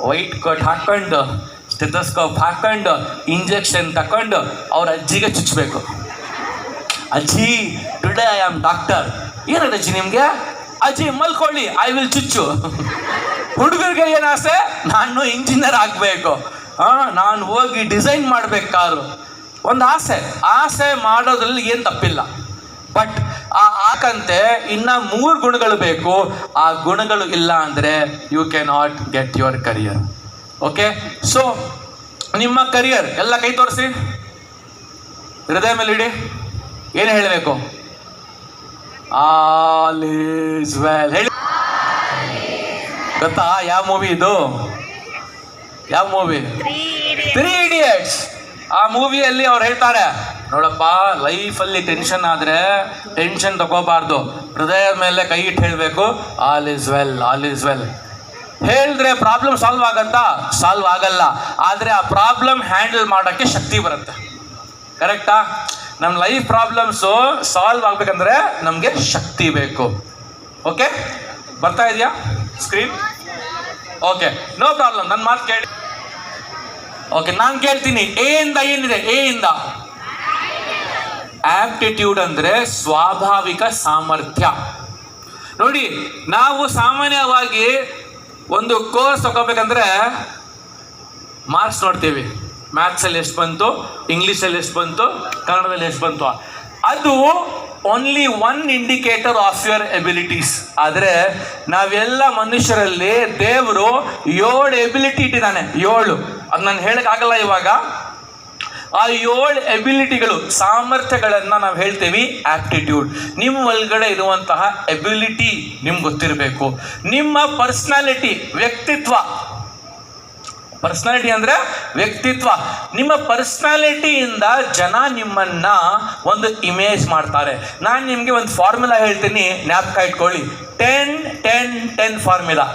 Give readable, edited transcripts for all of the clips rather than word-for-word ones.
White coat ಹಾಕ್ಕೊಂಡು stethoscope ಹಾಕ್ಕೊಂಡು injection ತಗೊಂಡು ಅವ್ರ ಅಜ್ಜಿಗೆ ಚುಚ್ಚಬೇಕು. ಅಜ್ಜಿ ಟುಡೇ ಐ ಆಮ್ ಡಾಕ್ಟರ್. ಏನಾಯ್ತು ಅಜ್ಜಿ ನಿಮಗೆ? ಅಜ್ಜಿ ಮಲ್ಕೊಳ್ಳಿ, ಐ ವಿಲ್ ಚುಚ್ಚು. ಹುಡುಗರಿಗೆ ಏನು ಆಸೆ? ನಾನು ಇಂಜಿನಿಯರ್ ಆಗಬೇಕು, ನಾನು ಹೋಗಿ ಡಿಸೈನ್ ಮಾಡ್ಬೇಕು ಕಾರು. ಒಂದು ಆಸೆ ಮಾಡೋದ್ರಲ್ಲಿ ಏನು ತಪ್ಪಿಲ್ಲ. ಬಟ್ ಆಕಂತೆ ಇನ್ನು 3 ಗುಣಗಳು ಬೇಕು. ಆ ಗುಣಗಳು ಇಲ್ಲ ಅಂದರೆ you can not get your career. Okay, so ನಿಮ್ಮ ಕರಿಯರ್ ಎಲ್ಲ ಕೈ ತೋರಿಸಿ, ಹೃದಯ ಮೇಲೆ ಇಡಿ. ಏನು ಹೇಳಬೇಕು? ಆಲ್ ಈಸ್ ವೆಲ್ ಹೇಳಿ. ಗೊತ್ತಾ ಯಾವ ಮೂವಿ ಇದು? ಯಾವ ಮೂವಿ? 3 ಇಡಿಯಟ್ಸ್. ಆ ಮೂವಿಯಲ್ಲಿ ಅವ್ರು ಹೇಳ್ತಾರೆ, ನೋಡಪ್ಪ, ಲೈಫಲ್ಲಿ ಟೆನ್ಷನ್ ಆದರೆ ಟೆನ್ಷನ್ ತಗೋಬಾರ್ದು, ಹೃದಯದ ಮೇಲೆ ಕೈ ಇಟ್ಟು ಹೇಳಬೇಕು, all is well, all is well. ಹೇಳಿದ್ರೆ ಪ್ರಾಬ್ಲಮ್ ಸಾಲ್ವ್ ಆಗತ್ತಾ? ಸಾಲ್ವ್ ಆಗಲ್ಲ. ಆದರೆ ಆ ಪ್ರಾಬ್ಲಮ್ ಹ್ಯಾಂಡಲ್ ಮಾಡೋಕ್ಕೆ ಶಕ್ತಿ ಬರುತ್ತೆ. ಕರೆಕ್ಟಾ? ನಮ್ಮ ಲೈಫ್ ಪ್ರಾಬ್ಲಮ್ಸು ಸಾಲ್ವ್ ಆಗಬೇಕಂದ್ರೆ ನಮಗೆ ಶಕ್ತಿ ಬೇಕು. ಓಕೆ, ಬರ್ತಾ ಇದೆಯಾ ಸ್ಕ್ರೀನ್? ಓಕೆ, ನೋ ಪ್ರಾಬ್ಲಮ್, ನನ್ನ ಮಾತು ಕೇಳಿ. ಓಕೆ, ನಾನು ಕೇಳ್ತೀನಿ, ಎ ಇಂದ ಏನಿದೆ? ಎ ಇಂದ ಆಪ್ಟಿಟ್ಯೂಡ್ ಅಂದರೆ ಸ್ವಾಭಾವಿಕ ಸಾಮರ್ಥ್ಯ. ನೋಡಿ, ನಾವು ಸಾಮಾನ್ಯವಾಗಿ ಒಂದು ಕೋರ್ಸ್ ತಗೋಬೇಕಂದ್ರೆ ಮಾರ್ಕ್ಸ್ ನೋಡ್ತೀವಿ. ಮ್ಯಾಥ್ಸಲ್ಲಿ ಎಷ್ಟು ಬಂತು, ಇಂಗ್ಲೀಷಲ್ಲಿ ಎಷ್ಟು ಬಂತು, ಕನ್ನಡದಲ್ಲಿ ಎಷ್ಟು ಬಂತು. ಅದು only 1 indicator of your abilities. ಆದರೆ ನಾವೆಲ್ಲ ಮನುಷ್ಯರಲ್ಲಿ ದೇವರು 7 ಎಬಿಲಿಟಿ ಇಟ್ಟಿದ್ದಾನೆ. 7, ಅದು ನಾನು ಹೇಳೋಕ್ಕಾಗಲ್ಲ ಇವಾಗ. ಆ 7 ಎಬಿಲಿಟಿಗಳು, ಸಾಮರ್ಥ್ಯಗಳನ್ನು ನಾವು ಹೇಳ್ತೀವಿ ಆಪ್ಟಿಟ್ಯೂಡ್. ನಿಮ್ಮ ಒಳಗಡೆ ಇರುವಂತಹ ಎಬಿಲಿಟಿ ನಿಮ್ಗೆ ಗೊತ್ತಿರಬೇಕು. ನಿಮ್ಮ ಪರ್ಸ್ನಾಲಿಟಿ, ವ್ಯಕ್ತಿತ್ವ. ಪರ್ಸ್ನಾಲಿಟಿ ಅಂದರೆ ವ್ಯಕ್ತಿತ್ವ. ನಿಮ್ಮ ಪರ್ಸ್ನಾಲಿಟಿಯಿಂದ ಜನ ನಿಮ್ಮನ್ನು ಒಂದು ಇಮೇಜ್ ಮಾಡ್ತಾರೆ. ನಾನು ನಿಮಗೆ ಒಂದು ಫಾರ್ಮುಲಾ ಹೇಳ್ತೀನಿ, ಜ್ಞಾಪಕ ಇಟ್ಕೊಳ್ಳಿ. 10-10-10 ಫಾರ್ಮುಲಾ.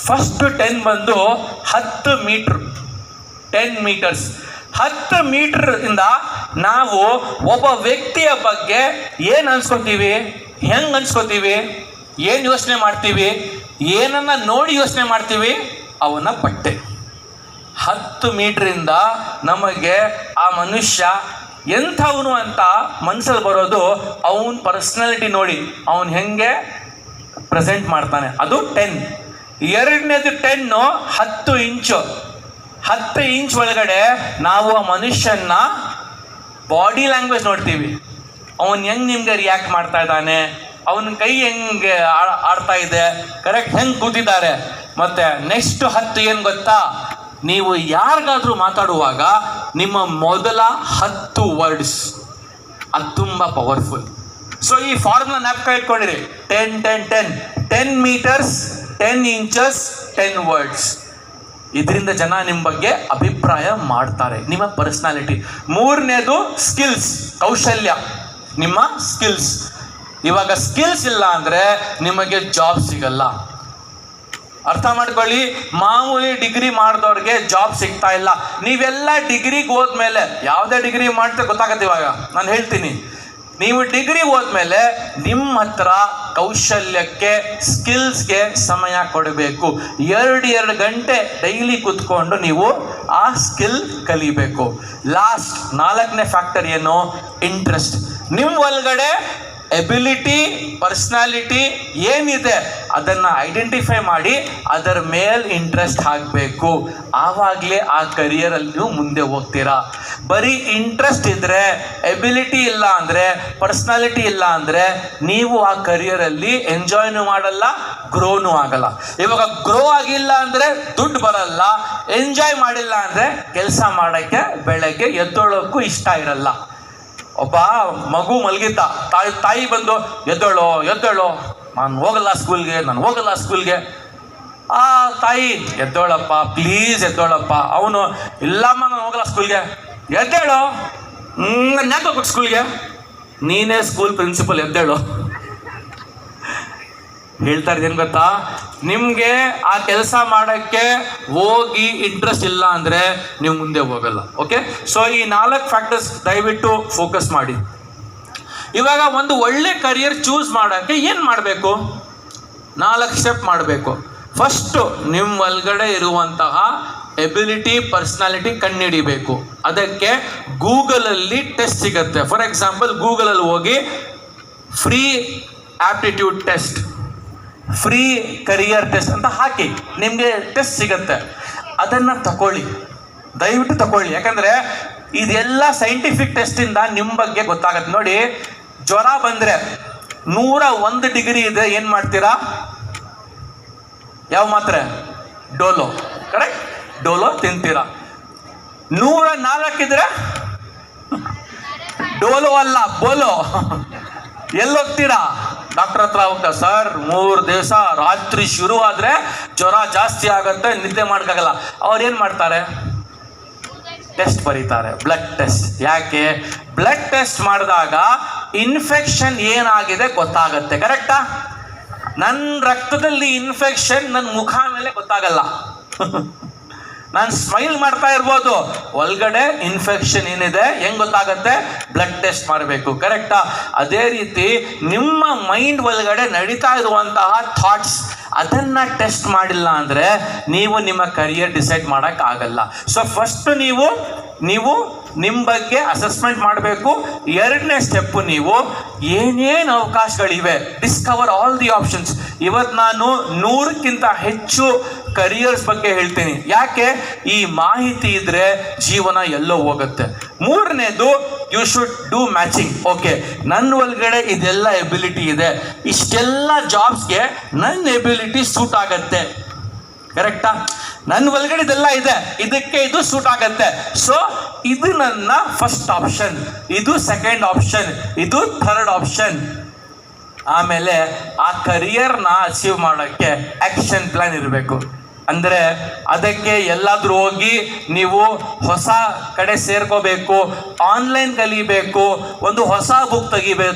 ಫಸ್ಟ್ 10 ಬಂದು 10 ಮೀಟ್ರ್, 10 ಮೀಟರ್ಸ್. 10 ಮೀಟರ್ ಇಂದ ನಾವು ಒಬ್ಬ ವ್ಯಕ್ತಿಯ ಬಗ್ಗೆ ಏನು ಅನ್ಸ್ಕೊತೀವಿ, ಹೆಂಗೆ ಅನ್ಸ್ಕೊತೀವಿ, ಏನು ಯೋಚನೆ ಮಾಡ್ತೀವಿ, ಏನನ್ನ ನೋಡಿ ಯೋಚನೆ ಮಾಡ್ತೀವಿ, ಅವನ ಬಟ್ಟೆ. 10 ಮೀಟ್ರಿಂದ ನಮಗೆ ಆ ಮನುಷ್ಯ ಎಂಥವನು ಅಂತ ಮನಸ್ಸಲ್ಲಿ ಬರೋದು ಅವನ ಪರ್ಸ್ನಾಲಿಟಿ ನೋಡಿ, ಅವನು ಹೆಂಗೆ ಪ್ರೆಸೆಂಟ್ ಮಾಡ್ತಾನೆ. ಅದು 10. ಎರಡನೇದು 10 ಇಂಚು. 10 ಇಂಚ್ ಒಳಗಡೆ ನಾವು ಆ ಮನುಷ್ಯನ ಬಾಡಿ ಲ್ಯಾಂಗ್ವೇಜ್ ನೋಡ್ತೀವಿ. ಅವನು ಹೆಂಗೆ ನಿಮಗೆ ರಿಯಾಕ್ಟ್ ಮಾಡ್ತಾ ಇದ್ದಾನೆ, ಅವನ ಕೈ ಹೆಂಗೆ ಆಡ್ತಾ ಇದೆ, ಕರೆಕ್ಟ್ ಹೆಂಗೆ ಕೂತಿದ್ದಾರೆ. ಮತ್ತು ನೆಕ್ಸ್ಟ್ 10 ಏನು ಗೊತ್ತಾ? ನೀವು ಯಾರಿಗಾದ್ರೂ ಮಾತಾಡುವಾಗ ನಿಮ್ಮ ಮೊದಲ 10 ವರ್ಡ್ಸ್, ಅದು ತುಂಬ ಪವರ್ಫುಲ್. ಸೊ ಈ ಫಾರ್ಮುಲಾ ಜ್ಞಾಪಕ ಇಟ್ಕೊಂಡಿರಿ. 10-10-10. 10 ಮೀಟರ್ಸ್, 10 ಇಂಚಸ್, 10 ವರ್ಡ್ಸ್. ಇದರಿಂದ ಜನ ನಿಮ್ಮ ಬಗ್ಗೆ ಅಭಿಪ್ರಾಯ ಮಾಡ್ತಾರೆ, ನಿಮ್ಮ ಪರ್ಸ್ನಾಲಿಟಿ. 3ನೇದು ಸ್ಕಿಲ್ಸ್, ಕೌಶಲ್ಯ, ನಿಮ್ಮ ಸ್ಕಿಲ್ಸ್. ಇವಾಗ ಸ್ಕಿಲ್ಸ್ ಇಲ್ಲ ಅಂದರೆ ನಿಮಗೆ ಜಾಬ್ ಸಿಗಲ್ಲ. ಅರ್ಥ ಮಾಡ್ಕೊಳ್ಳಿ, ಮಾಮೂಲಿ ಡಿಗ್ರಿ ಮಾಡಿದವ್ರಿಗೆ ಜಾಬ್ ಸಿಗ್ತಾ ಇಲ್ಲ. ನೀವೆಲ್ಲ ಡಿಗ್ರಿಗೆ ಹೋದ್ಮೇಲೆ, ಯಾವುದೇ ಡಿಗ್ರಿ ಮಾಡ್ತಾರೆ ಗೊತ್ತಾಗತ್ತೆ. ಇವಾಗ ನಾನು ಹೇಳ್ತೀನಿ, ನೀವು ಡಿಗ್ರಿ ಹೋದ್ಮೇಲೆ ನಿಮ್ಮ ಹತ್ರ ಕೌಶಲ್ಯಕ್ಕೆ, ಸ್ಕಿಲ್ಸ್ಗೆ ಸಮಯ ಕೊಡಬೇಕು. 2 ಗಂಟೆ ಡೈಲಿ ಕೂತ್ಕೊಂಡು ನೀವು ಆ ಸ್ಕಿಲ್ ಕಲಿಬೇಕು. ಲಾಸ್ಟ್ 4ನೇ ಫ್ಯಾಕ್ಟರ್ ಏನು? ಇಂಟ್ರೆಸ್ಟ್. ನಿಮ್ಮ ಒಳಗಡೆ ಎಬಿಲಿಟಿ, ಪರ್ಸ್ನಾಲಿಟಿ ಏನಿದೆ ಅದನ್ನು ಐಡೆಂಟಿಫೈ ಮಾಡಿ ಅದರ ಮೇಲೆ ಇಂಟ್ರೆಸ್ಟ್ ಹಾಕಬೇಕು. ಆವಾಗಲೇ ಆ ಕರಿಯರಲ್ಲಿ ನೀವು ಮುಂದೆ ಹೋಗ್ತೀರಾ. ಬರೀ ಇಂಟ್ರೆಸ್ಟ್ ಇದ್ದರೆ, ಎಬಿಲಿಟಿ ಇಲ್ಲ ಅಂದರೆ, ಪರ್ಸ್ನಾಲಿಟಿ ಇಲ್ಲ ಅಂದರೆ ನೀವು ಆ ಕರಿಯರಲ್ಲಿ ಎಂಜಾಯ್ನೂ ಮಾಡಲ್ಲ, ಗ್ರೋನೂ ಆಗಲ್ಲ. ಇವಾಗ ಗ್ರೋ ಆಗಿಲ್ಲ ಅಂದರೆ ದುಡ್ಡು ಬರಲ್ಲ, ಎಂಜಾಯ್ ಮಾಡಿಲ್ಲ ಅಂದರೆ ಕೆಲಸ ಮಾಡೋಕ್ಕೆ ಬೆಳಗ್ಗೆ ಎದ್ದೋಳೋಕ್ಕೂ ಇಷ್ಟ ಇರಲ್ಲ. ಒಬ್ಬ ಮಗು ಮಲಗಿದ್ದ, ತಾಯಿ ಬಂದು ಎದ್ದೇಳೋ ನಾನು ಹೋಗಲ್ಲ ಸ್ಕೂಲ್ಗೆ. ಆ ತಾಯಿ ಎದ್ದೇಳಪ್ಪ ಪ್ಲೀಸ್ ಎದ್ದೇಳಪ್ಪ. ಅವನು ಇಲ್ಲಮ್ಮ ನಾನು ಹೋಗಲ್ಲ ಸ್ಕೂಲ್ಗೆ. ಎದ್ದೇಳೋ, ನಾನು ಯಾಕೆ ಹೋಗ್ಬೇಕು ಸ್ಕೂಲ್ಗೆ? ನೀನೇ ಸ್ಕೂಲ್ ಪ್ರಿನ್ಸಿಪಲ್, ಎದ್ದೇಳು. ಹೇಳ್ತಾ ಇದ್ದೇನು ಗೊತ್ತಾ? ನಿಮಗೆ ಆ ಕೆಲಸ ಮಾಡೋಕ್ಕೆ ಹೋಗಿ ಇಂಟ್ರೆಸ್ಟ್ ಇಲ್ಲ ಅಂದರೆ ನೀವು ಮುಂದೆ ಹೋಗಲ್ಲ. ಓಕೆ, ಸೊ ಈ 4 ಫ್ಯಾಕ್ಟರ್ಸ್ ದಯವಿಟ್ಟು ಫೋಕಸ್ ಮಾಡಿ. ಇವಾಗ ಒಂದು ಒಳ್ಳೆ ಕರಿಯರ್ ಚೂಸ್ ಮಾಡೋಕ್ಕೆ ಏನು ಮಾಡಬೇಕು? 4 ಸ್ಟೆಪ್ ಮಾಡಬೇಕು. ಫಸ್ಟ್ ನಿಮ್ಮ ಒಳಗಡೆ ಇರುವಂತಹ ಎಬಿಲಿಟಿ, ಪರ್ಸನಾಲಿಟಿ ಕಂಡುಹಿಡಿಬೇಕು. ಅದಕ್ಕೆ ಗೂಗಲಲ್ಲಿ ಟೆಸ್ಟ್ ಸಿಗುತ್ತೆ. ಫಾರ್ ಎಕ್ಸಾಂಪಲ್, ಗೂಗಲಲ್ಲಿ ಹೋಗಿ free aptitude test, free career test ಅಂತ ಹಾಕಿ, ನಿಮಗೆ ಟೆಸ್ಟ್ ಸಿಗುತ್ತೆ. ಅದನ್ನು ತಗೊಳ್ಳಿ, ದಯವಿಟ್ಟು ತಗೊಳ್ಳಿ. ಯಾಕಂದರೆ ಇದೆಲ್ಲ ಸೈಂಟಿಫಿಕ್ ಟೆಸ್ಟಿಂದ ನಿಮ್ಮ ಬಗ್ಗೆ ಗೊತ್ತಾಗತ್ತೆ. ನೋಡಿ, ಜ್ವರ ಬಂದರೆ 101 ಡಿಗ್ರಿ ಇದೆ, ಏನು ಮಾಡ್ತೀರಾ? ಯಾವ ಮಾತ್ರೆ? ಡೋಲೋ. ಕರೆಕ್ಟ್, ಡೋಲೋ ತಿಂತೀರಾ. 104 ಇದ್ರೆ ಡೋಲೋ ಅಲ್ಲ, ಬೋಲೋ. ಎಲ್ಲೋಗ್ತೀರಾ? ಡಾಕ್ಟರ್ ಹತ್ರ ಹೋಗ್ತಾ, ಸರ್ 3 ದಿವಸ ರಾತ್ರಿ ಶುರು ಆದರೆ ಜ್ವರ ಜಾಸ್ತಿ ಆಗುತ್ತೆ, ನಿದ್ದೆ ಮಾಡೋಕ್ಕಾಗಲ್ಲ. ಅವ್ರು ಏನು ಮಾಡ್ತಾರೆ? ಟೆಸ್ಟ್ ಬರೀತಾರೆ, ಬ್ಲಡ್ ಟೆಸ್ಟ್. ಯಾಕೆ? ಬ್ಲಡ್ ಟೆಸ್ಟ್ ಮಾಡಿದಾಗ ಇನ್ಫೆಕ್ಷನ್ ಏನಾಗಿದೆ ಗೊತ್ತಾಗತ್ತೆ. ಕರೆಕ್ಟಾ? ನನ್ನ ರಕ್ತದಲ್ಲಿ ಇನ್ಫೆಕ್ಷನ್ ನನ್ನ ಮುಖ ಮೇಲೆ ಗೊತ್ತಾಗಲ್ಲ. ನಾನು ಸ್ಮೈಲ್ ಮಾಡ್ತಾ ಇರ್ಬೋದು, ಒಳಗಡೆ ಇನ್ಫೆಕ್ಷನ್ ಏನಿದೆ ಹೆಂಗ್ ಗೊತ್ತಾಗತ್ತೆ? ಬ್ಲಡ್ ಟೆಸ್ಟ್ ಮಾಡಬೇಕು. ಕರೆಕ್ಟಾ? ಅದೇ ರೀತಿ ನಿಮ್ಮ ಮೈಂಡ್ ಒಳಗಡೆ ನಡೀತಾ ಇರುವಂತಹ ಥಾಟ್ಸ್, ಅದನ್ನ ಟೆಸ್ಟ್ ಮಾಡಿಲ್ಲ ಅಂದ್ರೆ ನೀವು ನಿಮ್ಮ ಕರಿಯರ್ ಡಿಸೈಡ್ ಮಾಡೋಕ್ಕಾಗಲ್ಲ. ಸೊ ಫಸ್ಟ್ ನೀವು ನಿಮ್ಮ ಬಗ್ಗೆ ಅಸೆಸ್ಮೆಂಟ್ ಮಾಡಬೇಕು. ಎರಡನೇ ಸ್ಟೆಪ್ಪು, ನೀವು ಏನೇನು ಅವಕಾಶಗಳಿವೆ, ಡಿಸ್ಕವರ್ ಆಲ್ ದಿ ಆಪ್ಷನ್ಸ್. ಇವತ್ತು ನಾನು 100ಕ್ಕಿಂತ ಹೆಚ್ಚು ಕರಿಯರ್ಸ್ ಬಗ್ಗೆ ಹೇಳ್ತೀನಿ. ಯಾಕೆ? ಈ ಮಾಹಿತಿ ಇದ್ರೆ ಜೀವನ ಎಲ್ಲೋ ಹೋಗುತ್ತೆ. ಮೂರನೇದು, you should do matching. Okay, ನನ್ನ ಒಳಗಡೆ ಇದೆಲ್ಲ ಎಬಿಲಿಟಿ ಇದೆ, ಇಷ್ಟೆಲ್ಲ ಜಾಬ್ಸ್ಗೆ ನನ್ನ ಎಬಿಲಿಟಿ ಸೂಟ್ ಆಗತ್ತೆ. ಕರೆಕ್ಟಾ? ನನ್ನ ಒಳಗಡೆ ಇದೆಲ್ಲ ಇದೆ, ಇದಕ್ಕೆ ಇದು ಸೂಟ್ ಆಗತ್ತೆ. ಸೊ ಇದು ನನ್ನ ಫಸ್ಟ್ ಆಪ್ಷನ್, ಇದು ಸೆಕೆಂಡ್ ಆಪ್ಷನ್, ಇದು ಥರ್ಡ್ ಆಪ್ಷನ್. ಆಮೇಲೆ ಆ ಕರಿಯರ್ನ ಅಚೀವ್ ಮಾಡೋಕ್ಕೆ ಆಕ್ಷನ್ ಪ್ಲಾನ್ ಇರಬೇಕು. ಅಂದರೆ ಅದಕ್ಕೆ ಎಲ್ಲಾದ್ರೂ ಹೋಗಿ ನೀವು ಹೊಸ ಕಡೆ ಸೇರ್ಕೋಬೇಕು, ಆನ್ಲೈನ್ ಕಲಿಬೇಕು, ಒಂದು ಹೊಸ ಬುಕ್